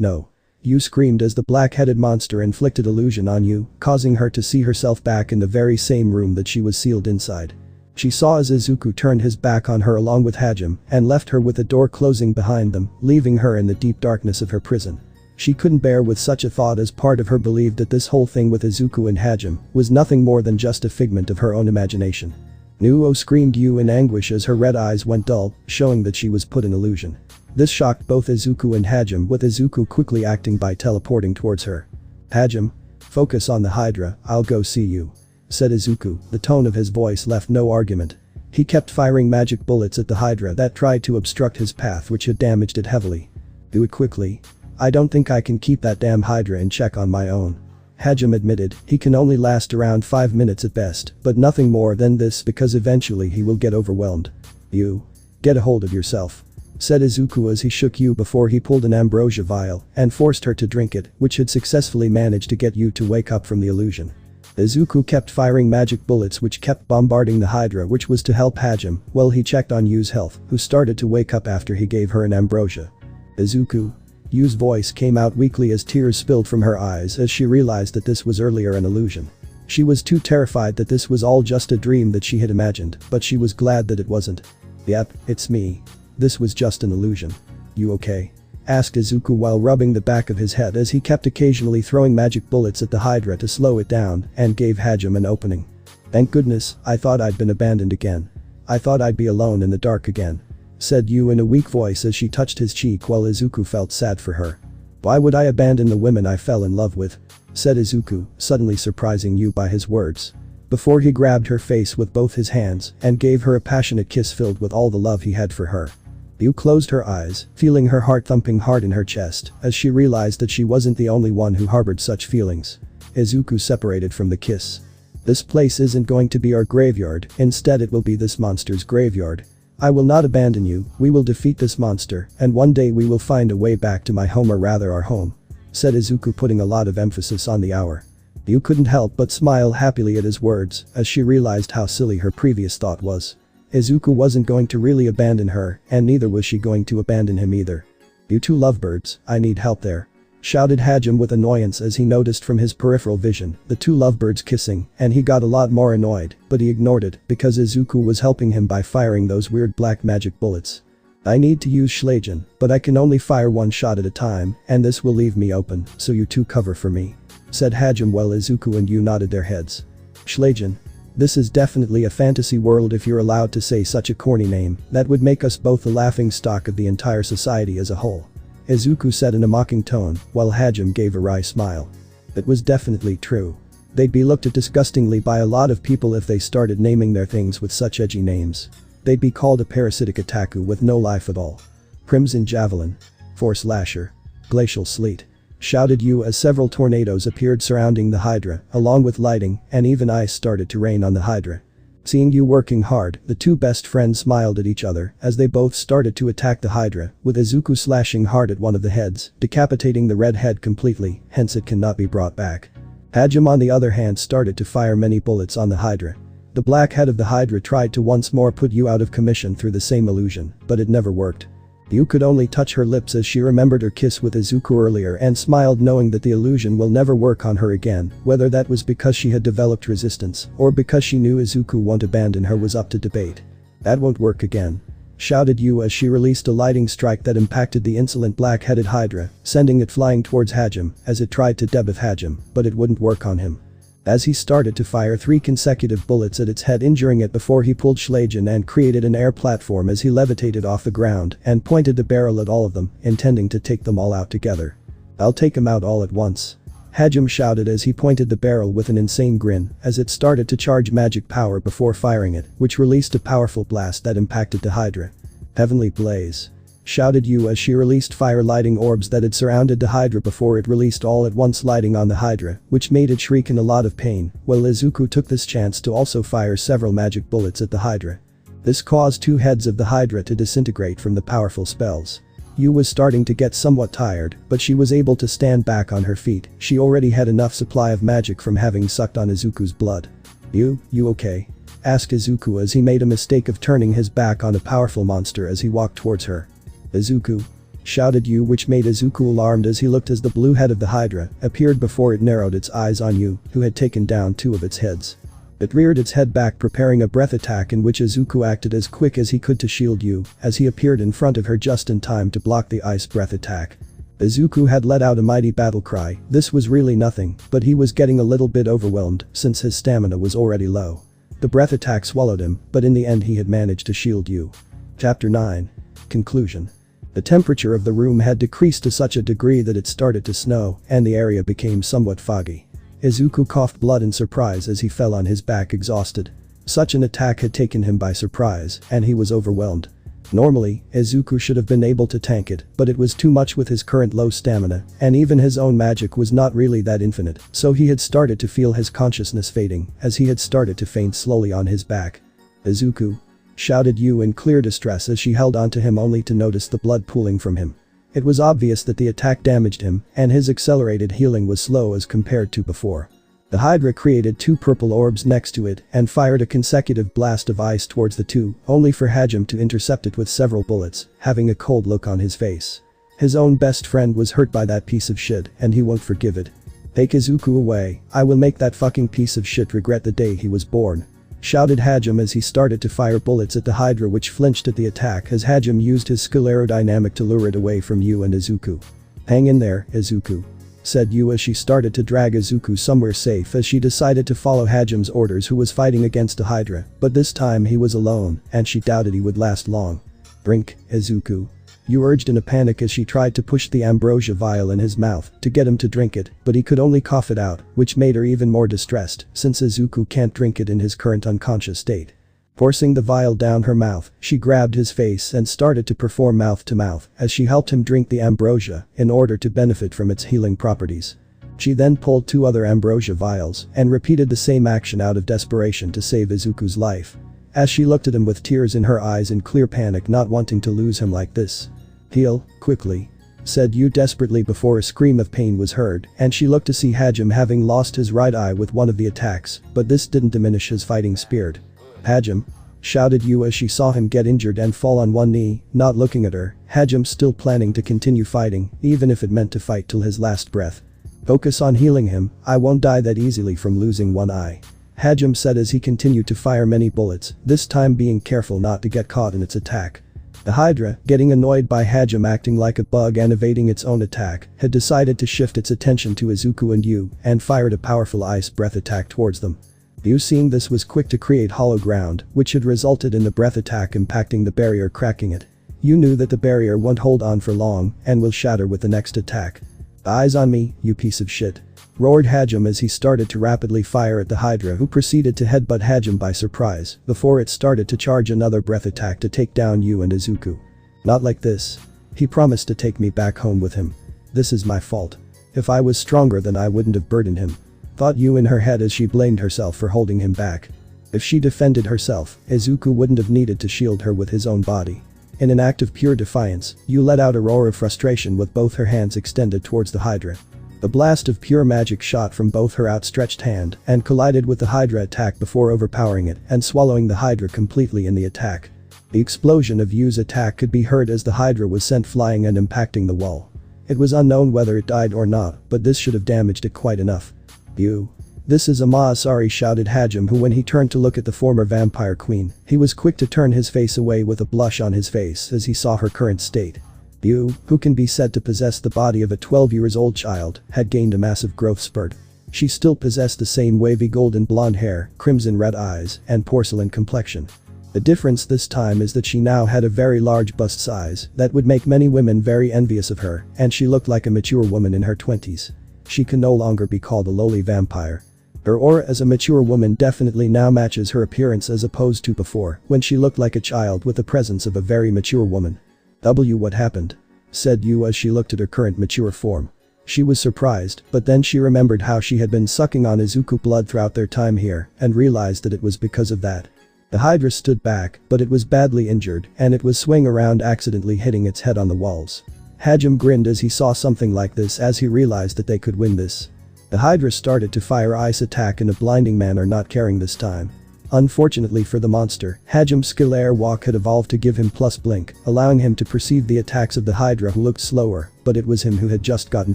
No. Yu screamed as the black-headed monster inflicted illusion on Yu, causing her to see herself back in the very same room that she was sealed inside. She saw as Izuku turned his back on her along with Hajime and left her with the door closing behind them, leaving her in the deep darkness of her prison. She couldn't bear with such a thought as part of her believed that this whole thing with Izuku and Hajime was nothing more than just a figment of her own imagination. "No!" screamed Yu in anguish as her red eyes went dull, showing that she was put in illusion. This shocked both Izuku and Hajime, with Izuku quickly acting by teleporting towards her. "Hajime, focus on the Hydra, I'll go see you," said Izuku. The tone of his voice left no argument. He kept firing magic bullets at the Hydra that tried to obstruct his path, which had damaged it heavily. "Do it quickly. I don't think I can keep that damn Hydra in check on my own." Hajime admitted he can only last around 5 minutes at best, but nothing more than this because eventually he will get overwhelmed. "You. Get a hold of yourself," said Izuku as he shook Yu before he pulled an ambrosia vial and forced her to drink it, which had successfully managed to get Yu to wake up from the illusion. Izuku kept firing magic bullets which kept bombarding the Hydra, which was to help Hajime, while he checked on Yu's health, who started to wake up after he gave her an ambrosia. "Izuku." Yu's voice came out weakly as tears spilled from her eyes as she realized that this was earlier an illusion. She was too terrified that this was all just a dream that she had imagined, but she was glad that it wasn't. "Yep, it's me. This was just an illusion. You okay?" asked Izuku while rubbing the back of his head as he kept occasionally throwing magic bullets at the Hydra to slow it down and gave Hajime an opening. "Thank goodness, I thought I'd been abandoned again. I thought I'd be alone in the dark again." said Yu in a weak voice as she touched his cheek while Izuku felt sad for her. Why would I abandon the women I fell in love with? Said Izuku, suddenly surprising Yu by his words. Before he grabbed her face with both his hands and gave her a passionate kiss filled with all the love he had for her. Yu closed her eyes, feeling her heart thumping hard in her chest as she realized that she wasn't the only one who harbored such feelings. Izuku separated from the kiss. This place isn't going to be our graveyard, instead it will be this monster's graveyard. I will not abandon you, we will defeat this monster, and one day we will find a way back to my home, or rather our home. Said Izuku, putting a lot of emphasis on the hour. Yu couldn't help but smile happily at his words as she realized how silly her previous thought was. Izuku wasn't going to really abandon her, and neither was she going to abandon him either. You two lovebirds, I need help there. Shouted Harem with annoyance as he noticed from his peripheral vision the two lovebirds kissing, and he got a lot more annoyed, but he ignored it because Izuku was helping him by firing those weird black magic bullets. I need to use SLAYER, but I can only fire one shot at a time, and this will leave me open, so you two cover for me. Said Harem while Izuku and Yu nodded their heads. SLAYER. This is definitely a fantasy world if you're allowed to say such a corny name, that would make us both the laughing stock of the entire society as a whole. Izuku said in a mocking tone, while Harem gave a wry smile. It was definitely true. They'd be looked at disgustingly by a lot of people if they started naming their things with such edgy names. They'd be called a parasitic otaku with no life at all. Crimson Javelin. Force Lasher. Glacial Sleet. Shouted Yu as several tornadoes appeared surrounding the Hydra, along with lighting, and even ice started to rain on the Hydra. Seeing Yu working hard, the two best friends smiled at each other as they both started to attack the Hydra, with Izuku slashing hard at one of the heads, decapitating the red head completely, hence it cannot be brought back. Harem on the other hand started to fire many bullets on the Hydra. The black head of the Hydra tried to once more put Yu out of commission through the same illusion, but it never worked. Yu could only touch her lips as she remembered her kiss with Izuku earlier and smiled, knowing that the illusion will never work on her again, whether that was because she had developed resistance or because she knew Izuku won't abandon her was up to debate. That won't work again. Shouted Yu as she released a lightning strike that impacted the insolent black-headed Hydra, sending it flying towards Harem as it tried to debuff Harem, but it wouldn't work on him. As he started to fire 3 consecutive bullets at its head, injuring it before he pulled SLAYER and created an air platform as he levitated off the ground and pointed the barrel at all of them, intending to take them all out together. I'll take them out all at once. Harem shouted as he pointed the barrel with an insane grin as it started to charge magic power before firing it, which released a powerful blast that impacted the Hydra. Heavenly Blaze. Shouted Yu as she released fire lighting orbs that had surrounded the Hydra before it released all at once, lighting on the Hydra, which made it shriek in a lot of pain, while Izuku took this chance to also fire several magic bullets at the Hydra. This caused 2 heads of the Hydra to disintegrate from the powerful spells. Yu was starting to get somewhat tired, but she was able to stand back on her feet. She already had enough supply of magic from having sucked on Izuku's blood. You okay? Asked Izuku as he made a mistake of turning his back on a powerful monster as he walked towards her. Izuku. Shouted Yu, which made Izuku alarmed as he looked as the blue head of the Hydra appeared before it narrowed its eyes on Yu, who had taken down 2 of its heads. It reared its head back, preparing a breath attack in which Izuku acted as quick as he could to shield Yu as he appeared in front of her just in time to block the ice breath attack. Izuku had let out a mighty battle cry. This was really nothing, but he was getting a little bit overwhelmed since his stamina was already low. The breath attack swallowed him, but in the end he had managed to shield Yu. Chapter 9. Conclusion. The temperature of the room had decreased to such a degree that it started to snow, and the area became somewhat foggy. Izuku coughed blood in surprise as he fell on his back exhausted. Such an attack had taken him by surprise, and he was overwhelmed. Normally, Izuku should have been able to tank it, but it was too much with his current low stamina, and even his own magic was not really that infinite, so he had started to feel his consciousness fading as he had started to faint slowly on his back. Izuku. Shouted Yu in clear distress as she held onto him only to notice the blood pooling from him. It was obvious that the attack damaged him, and his accelerated healing was slow as compared to before. The Hydra created 2 purple orbs next to it and fired a consecutive blast of ice towards the 2, only for Harem to intercept it with several bullets, having a cold look on his face. His own best friend was hurt by that piece of shit, and he won't forgive it. Take Izuku away, I will make that fucking piece of shit regret the day he was born. Shouted Harem as he started to fire bullets at the Hydra, which flinched at the attack as Harem used his skill aerodynamic to lure it away from Yu and Izuku. Hang in there, Izuku. Said Yu as she started to drag Izuku somewhere safe as she decided to follow Harem's orders, who was fighting against the Hydra, but this time he was alone and she doubted he would last long. Drink, Izuku. Yu urged in a panic as she tried to push the ambrosia vial in his mouth to get him to drink it, but he could only cough it out, which made her even more distressed since Izuku can't drink it in his current unconscious state. Forcing the vial down her mouth, she grabbed his face and started to perform mouth-to-mouth as she helped him drink the ambrosia in order to benefit from its healing properties. She then pulled 2 other ambrosia vials and repeated the same action out of desperation to save Izuku's life. As she looked at him with tears in her eyes in clear panic, not wanting to lose him like this. "Heal, quickly," said Yu desperately before a scream of pain was heard, and she looked to see Harem having lost his right eye with one of the attacks, but this didn't diminish his fighting spirit. "Harem," shouted Yu as she saw him get injured and fall on one knee, not looking at her, Harem still planning to continue fighting, even if it meant to fight till his last breath. "Focus on healing him, I won't die that easily from losing one eye," Harem said as he continued to fire many bullets, this time being careful not to get caught in its attack. The Hydra, getting annoyed by Harem acting like a bug and evading its own attack, had decided to shift its attention to Izuku and Yu and fired a powerful ice breath attack towards them. Yu, seeing this, was quick to create hollow ground, which had resulted in the breath attack impacting the barrier, cracking it. Yu knew that the barrier won't hold on for long and will shatter with the next attack. "Eyes on me, you piece of shit," roared Harem as he started to rapidly fire at the Hydra, who proceeded to headbutt Harem by surprise before it started to charge another breath attack to take down Yu and Izuku. "Not like this. He promised to take me back home with him. This is my fault. If I was stronger then I wouldn't have burdened him," thought Yu in her head as she blamed herself for holding him back. If she defended herself, Izuku wouldn't have needed to shield her with his own body. In an act of pure defiance, Yu let out a roar of frustration with both her hands extended towards the Hydra. The blast of pure magic shot from both her outstretched hand and collided with the Hydra attack before overpowering it and swallowing the Hydra completely in the attack. The explosion of Yu's attack could be heard as the Hydra was sent flying and impacting the wall. It was unknown whether it died or not, but this should have damaged it quite enough. "Yu. This is Sorry," shouted Harem, who, when he turned to look at the former vampire queen, he was quick to turn his face away with a blush on his face as he saw her current state. Yu, who can be said to possess the body of a 12-year-old child, had gained a massive growth spurt. She still possessed the same wavy golden blonde hair, crimson red eyes, and porcelain complexion. The difference this time is that she now had a very large bust size that would make many women very envious of her, and she looked like a mature woman in her 20s. She can no longer be called a lowly vampire. Her aura as a mature woman definitely now matches her appearance as opposed to before, when she looked like a child with the presence of a very mature woman. "What happened?" said Yu as she looked at her current mature form. She was surprised, but then she remembered how she had been sucking on Izuku blood throughout their time here and realized that it was because of that. The Hydra stood back, but it was badly injured and it was swaying around, accidentally hitting its head on the walls. Harem grinned as he saw something like this as he realized that they could win this. The Hydra started to fire ice attack in a blinding manner, not caring this time. Unfortunately for the monster, Harem's SLAYER walk had evolved to give him plus blink, allowing him to perceive the attacks of the Hydra, who looked slower, but it was him who had just gotten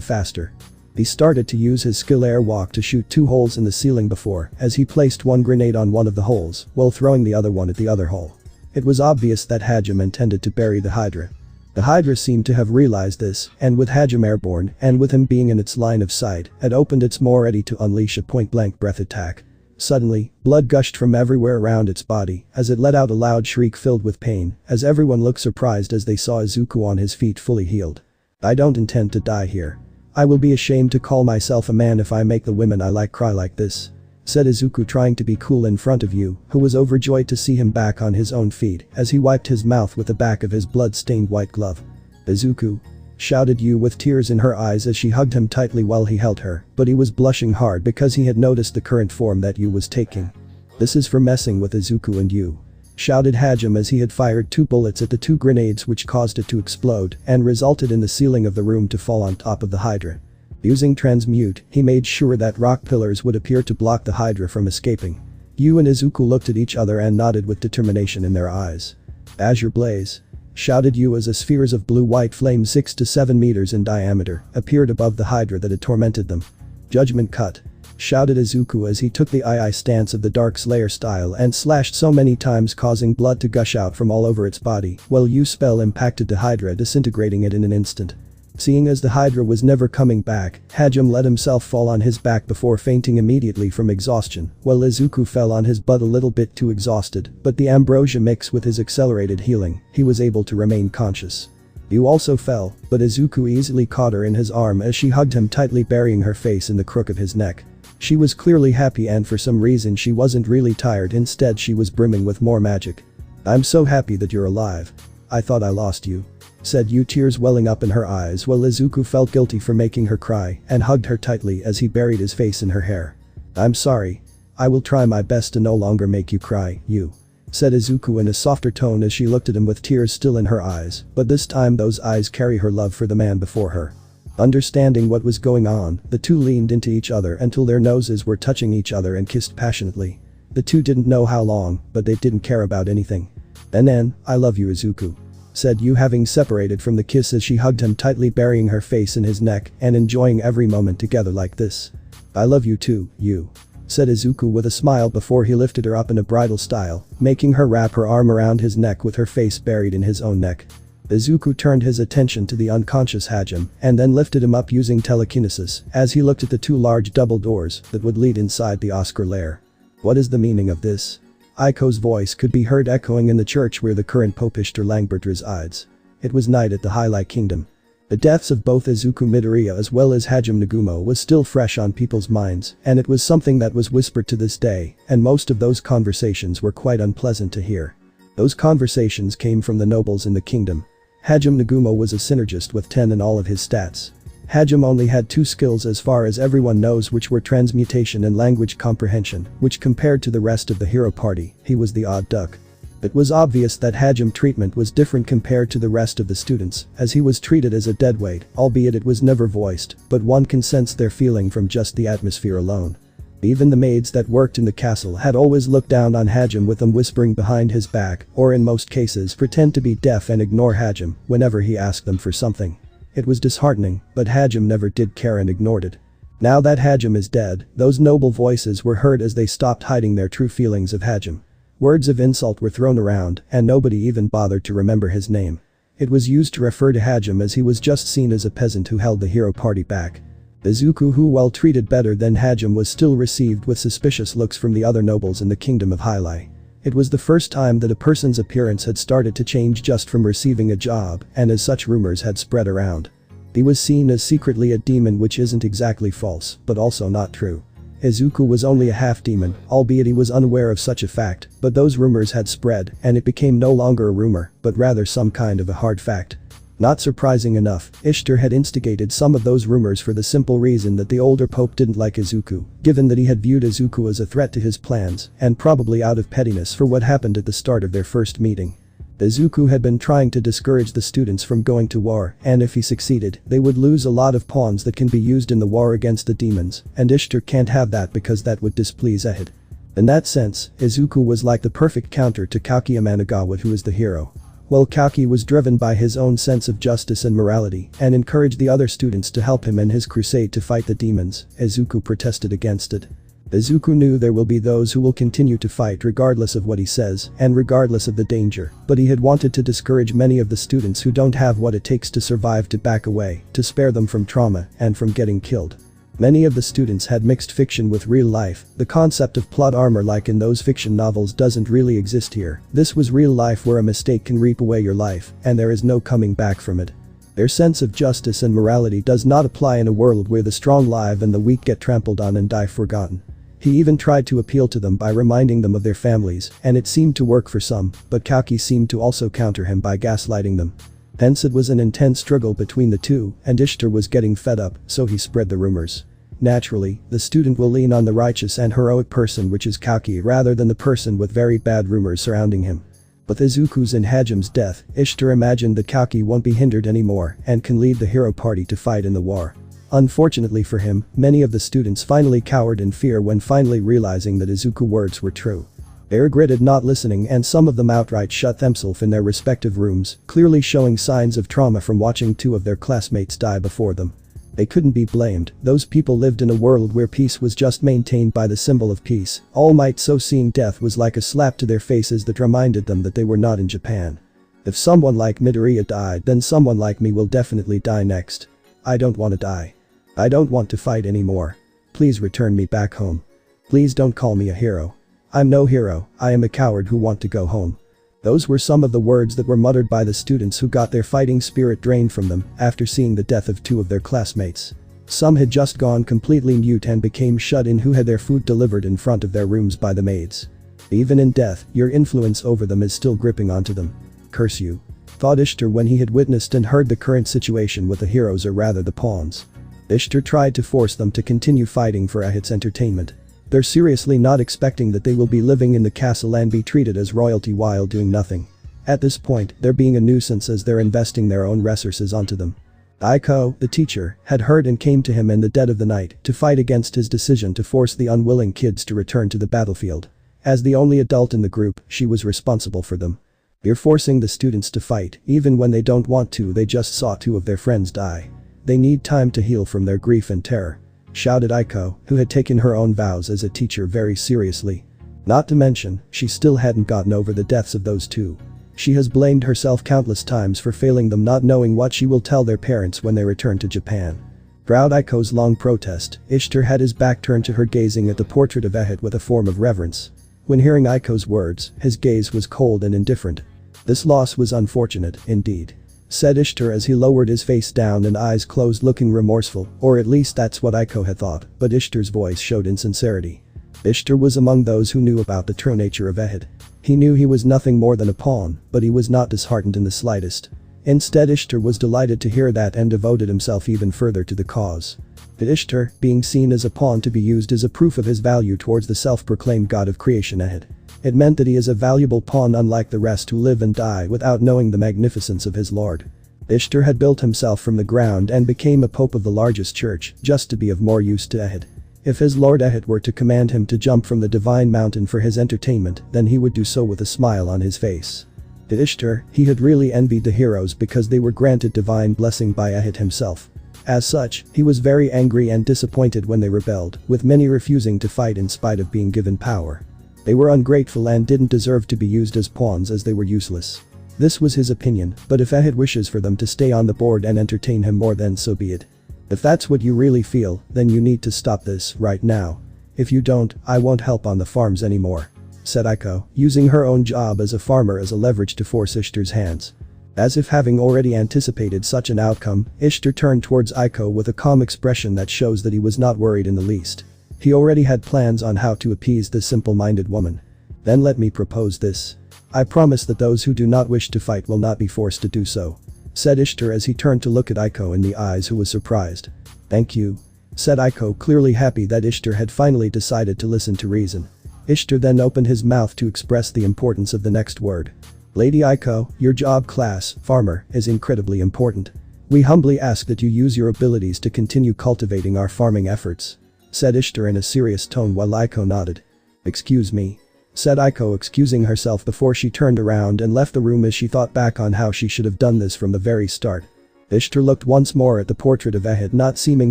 faster. He started to use his SLAYER walk to shoot 2 holes in the ceiling before, as he placed one grenade on one of the holes, while throwing the other one at the other hole. It was obvious that Harem intended to bury the Hydra. The Hydra seemed to have realized this, and with Harem airborne, and with him being in its line of sight, had opened its maw ready to unleash a point-blank breath attack. Suddenly, blood gushed from everywhere around its body as it let out a loud shriek filled with pain, as everyone looked surprised as they saw Izuku on his feet fully healed. "I don't intend to die here. I will be ashamed to call myself a man if I make the women I like cry like this," said Izuku, trying to be cool in front of Yu, who was overjoyed to see him back on his own feet as he wiped his mouth with the back of his blood-stained white glove. "Izuku," shouted Yu with tears in her eyes as she hugged him tightly while he held her, but he was blushing hard because he had noticed the current form that Yu was taking. "This is for messing with Izuku and Yu," shouted Harem as he had fired 2 bullets at the 2 grenades, which caused it to explode and resulted in the ceiling of the room to fall on top of the Hydra. Using transmute, he made sure that rock pillars would appear to block the Hydra from escaping. Yu and Izuku looked at each other and nodded with determination in their eyes. "Azure blaze," shouted Yu as a spheres of blue-white flame 6 to 7 meters in diameter appeared above the Hydra that had tormented them. "Judgment cut," shouted Izuku as he took the II stance of the Dark Slayer style and slashed so many times causing blood to gush out from all over its body, while Yu's spell impacted the Hydra, disintegrating it in an instant. Seeing as the Hydra was never coming back, Hajime let himself fall on his back before fainting immediately from exhaustion, while Izuku fell on his butt a little bit too exhausted, but the ambrosia mix with his accelerated healing, he was able to remain conscious. You also fell, but Izuku easily caught her in his arm as she hugged him tightly, burying her face in the crook of his neck. She was clearly happy, and for some reason she wasn't really tired, instead she was brimming with more magic. "I'm so happy that you're alive. I thought I lost you," said Yu, tears welling up in her eyes, while Izuku felt guilty for making her cry and hugged her tightly as he buried his face in her hair. "I'm sorry. I will try my best to no longer make you cry, Yu," said Izuku in a softer tone as she looked at him with tears still in her eyes, but this time those eyes carry her love for the man before her. Understanding what was going on, the two leaned into each other until their noses were touching each other and kissed passionately. The two didn't know how long, but they didn't care about anything. And then, "I love you, Izuku," said Yu, having separated from the kiss as she hugged him tightly, burying her face in his neck and enjoying every moment together like this. "I love you too, Yu," said Izuku with a smile before he lifted her up in a bridal style, making her wrap her arm around his neck with her face buried in his own neck. Izuku turned his attention to the unconscious Hajime and then lifted him up using telekinesis as he looked at the two large double doors that would lead inside the Oscar lair. "What is the meaning of this?" Aiko's voice could be heard echoing in the church where the current Pope Ishtar Langbert resides. It was night at the Highlight Kingdom. The deaths of both Izuku Midoriya as well as Hajime Nagumo was still fresh on people's minds, and it was something that was whispered to this day, and most of those conversations were quite unpleasant to hear. Those conversations came from the nobles in the kingdom. Hajime Nagumo was a synergist with 10 in all of his stats. Hajime only had 2 skills as far as everyone knows, which were transmutation and language comprehension, which compared to the rest of the hero party, he was the odd duck. It was obvious that Hajime's treatment was different compared to the rest of the students, as he was treated as a deadweight, albeit it was never voiced, but one can sense their feeling from just the atmosphere alone. Even the maids that worked in the castle had always looked down on Hajime, with them whispering behind his back, or in most cases pretend to be deaf and ignore Hajime whenever he asked them for something. It was disheartening, but Hajime never did care and ignored it. Now that Hajime is dead, those noble voices were heard as they stopped hiding their true feelings of Hajime. Words of insult were thrown around, and nobody even bothered to remember his name. It was used to refer to Hajime as he was just seen as a peasant who held the hero party back. Izuku, who while treated better than Hajime, was still received with suspicious looks from the other nobles in the kingdom of Highlight. It was the first time that a person's appearance had started to change just from receiving a job, and as such rumors had spread around. He was seen as secretly a demon, which isn't exactly false, but also not true. Izuku was only a half-demon, albeit he was unaware of such a fact, but those rumors had spread, and it became no longer a rumor, but rather some kind of a hard fact. Not surprising enough, Ishtar had instigated some of those rumors for the simple reason that the older pope didn't like Izuku, given that he had viewed Izuku as a threat to his plans, and probably out of pettiness for what happened at the start of their first meeting. Izuku had been trying to discourage the students from going to war, and if he succeeded, they would lose a lot of pawns that can be used in the war against the demons, and Ishtar can't have that because that would displease Ehud. In that sense, Izuku was like the perfect counter to Kaguya Managawa, who is the hero. While Kaguya was driven by his own sense of justice and morality and encouraged the other students to help him in his crusade to fight the demons, Izuku protested against it. Izuku knew there will be those who will continue to fight regardless of what he says and regardless of the danger, but he had wanted to discourage many of the students who don't have what it takes to survive to back away, to spare them from trauma and from getting killed. Many of the students had mixed fiction with real life. The concept of plot armor like in those fiction novels doesn't really exist here. This was real life where a mistake can reap away your life, and there is no coming back from it. Their sense of justice and morality does not apply in a world where the strong live and the weak get trampled on and die forgotten. He even tried to appeal to them by reminding them of their families, and it seemed to work for some, but Kaguya seemed to also counter him by gaslighting them. Hence it was an intense struggle between the two, and Ishtar was getting fed up, so he spread the rumors. Naturally, the student will lean on the righteous and heroic person, which is Kaguya, rather than the person with very bad rumors surrounding him. With Izuku's and Hajime's death, Ishtar imagined that Kaguya won't be hindered anymore and can lead the hero party to fight in the war. Unfortunately for him, many of the students finally cowered in fear when finally realizing that Izuku's words were true. They regretted not listening, and some of them outright shut themselves in their respective rooms, clearly showing signs of trauma from watching 2 of their classmates die before them. They couldn't be blamed. Those people lived in a world where peace was just maintained by the symbol of peace, All Might, so seeing death was like a slap to their faces that reminded them that they were not in Japan. If someone like Midoriya died, then someone like me will definitely die next. I don't want to die. I don't want to fight anymore. Please return me back home. Please don't call me a hero. I'm no hero, I am a coward who want to go home. Those were some of the words that were muttered by the students who got their fighting spirit drained from them after seeing the death of 2 of their classmates. Some had just gone completely mute and became shut in, who had their food delivered in front of their rooms by the maids. Even in death, your influence over them is still gripping onto them. Curse you. Thought Ishtar when he had witnessed and heard the current situation with the heroes, or rather the pawns. Ishtar tried to force them to continue fighting for Ahit's entertainment. They're seriously not expecting that they will be living in the castle and be treated as royalty while doing nothing. At this point, they're being a nuisance as they're investing their own resources onto them. Inko, the teacher, had heard and came to him in the dead of the night to fight against his decision to force the unwilling kids to return to the battlefield. As the only adult in the group, she was responsible for them. You're forcing the students to fight, even when they don't want to. They just saw 2 of their friends die. They need time to heal from their grief and terror, shouted Inko, who had taken her own vows as a teacher very seriously. Not to mention, she still hadn't gotten over the deaths of those 2. She has blamed herself countless times for failing them, not knowing what she will tell their parents when they return to Japan. Throughout Inko's long protest, Ishtar had his back turned to her, gazing at the portrait of Ahit with a form of reverence. When hearing Inko's words, his gaze was cold and indifferent. This loss was unfortunate, indeed, said Ishtar as he lowered his face down and eyes closed, looking remorseful, or at least that's what Inko had thought, but Ishtar's voice showed insincerity. Ishtar was among those who knew about the true nature of Ahit. He knew he was nothing more than a pawn, but he was not disheartened in the slightest. Instead, Ishtar was delighted to hear that and devoted himself even further to the cause. But Ishtar, being seen as a pawn to be used as a proof of his value towards the self-proclaimed god of creation Ahit. It meant that he is a valuable pawn, unlike the rest who live and die without knowing the magnificence of his lord. Ishtar had built himself from the ground and became a pope of the largest church just to be of more use to Ahit. If his lord Ahit were to command him to jump from the divine mountain for his entertainment, then he would do so with a smile on his face. To Ishtar, he had really envied the heroes because they were granted divine blessing by Ahit himself. As such, he was very angry and disappointed when they rebelled, with many refusing to fight in spite of being given power. They were ungrateful and didn't deserve to be used as pawns, as they were useless. This was his opinion, but if Ahit wishes for them to stay on the board and entertain him more, then so be it. If that's what you really feel, then you need to stop this right now. If you don't, I won't help on the farms anymore, said Inko, using her own job as a farmer as a leverage to force Ishtar's hands. As if having already anticipated such an outcome, Ishtar turned towards Inko with a calm expression that shows that he was not worried in the least. He already had plans on how to appease this simple-minded woman. Then let me propose this. I promise that those who do not wish to fight will not be forced to do so, said Ishtar as he turned to look at Inko in the eyes, who was surprised. Thank you, said Inko, clearly happy that Ishtar had finally decided to listen to reason. Ishtar then opened his mouth to express the importance of the next word. Lady Inko, your job class, farmer, is incredibly important. We humbly ask that you use your abilities to continue cultivating our farming efforts, said Ishtar in a serious tone while Inko nodded. Excuse me, said Inko, excusing herself before she turned around and left the room as she thought back on how she should have done this from the very start. Ishtar looked once more at the portrait of Ahit, not seeming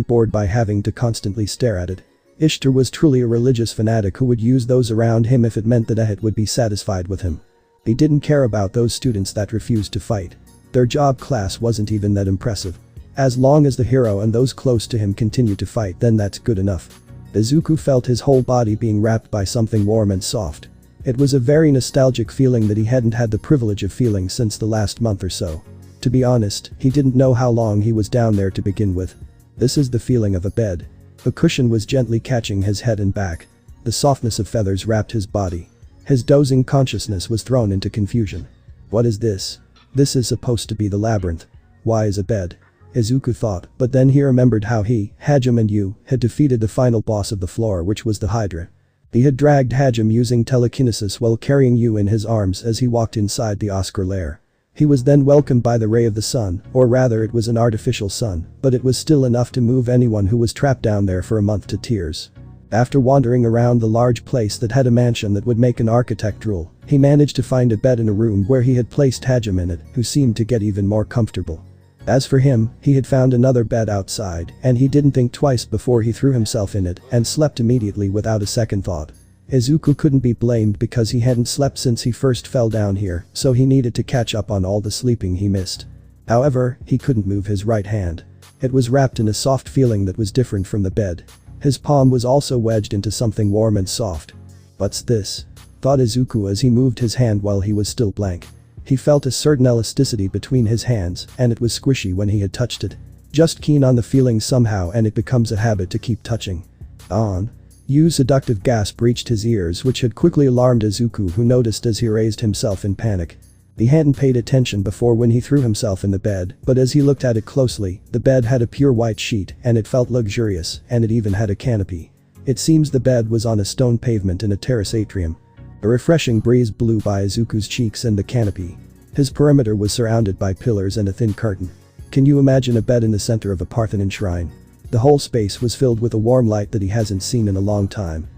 bored by having to constantly stare at it. Ishtar was truly a religious fanatic who would use those around him if it meant that Ahit would be satisfied with him. He didn't care about those students that refused to fight. Their job class wasn't even that impressive. As long as the hero and those close to him continued to fight, then that's good enough. Izuku felt his whole body being wrapped by something warm and soft. It was a very nostalgic feeling that he hadn't had the privilege of feeling since the last month or so. To be honest, he didn't know how long he was down there to begin with. This is the feeling of a bed. A cushion was gently catching his head and back. The softness of feathers wrapped his body. His dozing consciousness was thrown into confusion. What is this? This is supposed to be the labyrinth. Why is a bed? Izuku thought, but then he remembered how he, Hajime and Yu, had defeated the final boss of the floor, which was the Hydra. He had dragged Hajime using telekinesis while carrying Yu in his arms as he walked inside the Oscar lair. He was then welcomed by the ray of the sun, or rather it was an artificial sun, but it was still enough to move anyone who was trapped down there for a month to tears. After wandering around the large place that had a mansion that would make an architect drool, he managed to find a bed in a room where he had placed Hajime in it, who seemed to get even more comfortable. As for him, he had found another bed outside, and he didn't think twice before he threw himself in it and slept immediately without a second thought. Izuku couldn't be blamed because he hadn't slept since he first fell down here, so he needed to catch up on all the sleeping he missed. However, he couldn't move his right hand. It was wrapped in a soft feeling that was different from the bed. His palm was also wedged into something warm and soft. "What's this?" thought Izuku as he moved his hand while he was still blank. He felt a certain elasticity between his hands, and it was squishy when he had touched it. Just keen on the feeling somehow, and it becomes a habit to keep touching. On. Yu's seductive gasp reached his ears, which had quickly alarmed Izuku, who noticed as he raised himself in panic. He hadn't paid attention before when he threw himself in the bed, but as he looked at it closely, the bed had a pure white sheet and it felt luxurious, and it even had a canopy. It seems the bed was on a stone pavement in a terrace atrium. A refreshing breeze blew by Izuku's cheeks and the canopy. His perimeter was surrounded by pillars and a thin curtain. Can you imagine a bed in the center of a Parthenon shrine? The whole space was filled with a warm light that he hasn't seen in a long time.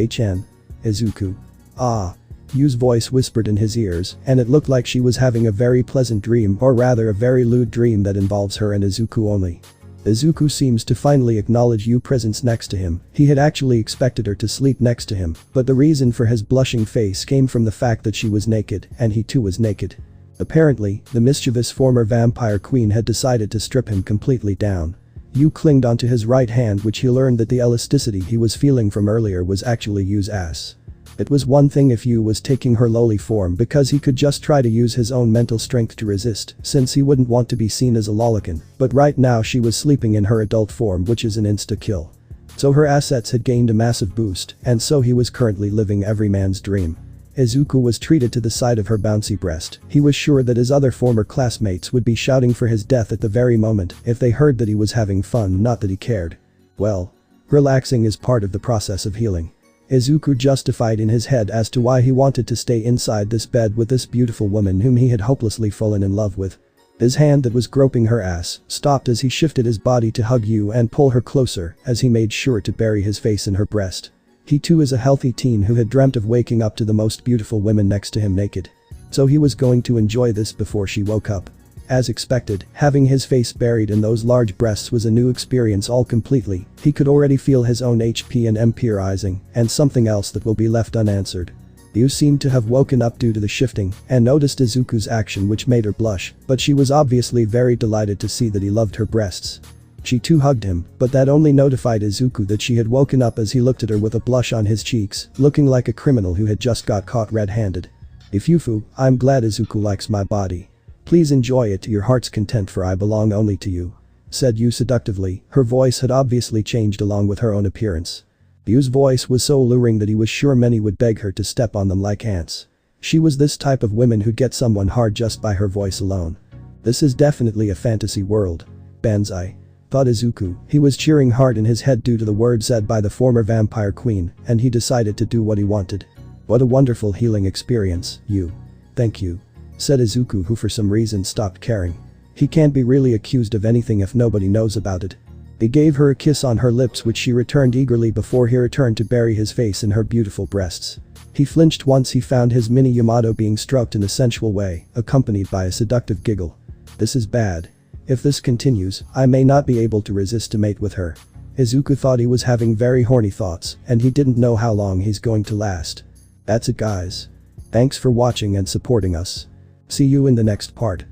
"Chan. Izuku." "Ah." Yu's voice whispered in his ears, and it looked like she was having a very pleasant dream, or rather a very lewd dream that involves her and Izuku only. Izuku seems to finally acknowledge Yu's presence next to him. He had actually expected her to sleep next to him, but the reason for his blushing face came from the fact that she was naked, and he too was naked. Apparently, the mischievous former vampire queen had decided to strip him completely down. Yu clinged onto his right hand, which he learned that the elasticity he was feeling from earlier was actually Yu's ass. It was one thing if Yu was taking her lowly form, because he could just try to use his own mental strength to resist, since he wouldn't want to be seen as a lolicon, but right now she was sleeping in her adult form, which is an insta-kill. So her assets had gained a massive boost, and so he was currently living every man's dream. Izuku was treated to the sight of her bouncy breast. He was sure that his other former classmates would be shouting for his death at the very moment if they heard that he was having fun, not that he cared. Well, relaxing is part of the process of healing. Izuku justified in his head as to why he wanted to stay inside this bed with this beautiful woman whom he had hopelessly fallen in love with. His hand that was groping her ass stopped as he shifted his body to hug Yu and pull her closer as he made sure to bury his face in her breast. He too is a healthy teen who had dreamt of waking up to the most beautiful women next to him naked. So he was going to enjoy this before she woke up. As expected, having his face buried in those large breasts was a new experience all completely. He could already feel his own HP and MP rising, and something else that will be left unanswered. Yu seemed to have woken up due to the shifting and noticed Izuku's action, which made her blush, but she was obviously very delighted to see that he loved her breasts. She too hugged him, but that only notified Izuku that she had woken up as he looked at her with a blush on his cheeks, looking like a criminal who had just got caught red-handed. "Ifufu, I'm glad Izuku likes my body. Please enjoy it to your heart's content, for I belong only to you," said Yu seductively. Her voice had obviously changed along with her own appearance. Yu's voice was so alluring that he was sure many would beg her to step on them like ants. She was this type of woman who'd get someone hard just by her voice alone. This is definitely a fantasy world. Banzai, thought Izuku. He was cheering hard in his head due to the words said by the former vampire queen, and he decided to do what he wanted. "What a wonderful healing experience, Yu." "Thank you," said Izuku, who for some reason stopped caring. He can't be really accused of anything if nobody knows about it. He gave her a kiss on her lips, which she returned eagerly before he returned to bury his face in her beautiful breasts. He flinched once he found his mini Yamato being stroked in a sensual way, accompanied by a seductive giggle. "This is bad. If this continues, I may not be able to resist to mate with her." Izuku thought he was having very horny thoughts, and he didn't know how long he's going to last. That's it, guys. Thanks for watching and supporting us. See you in the next part.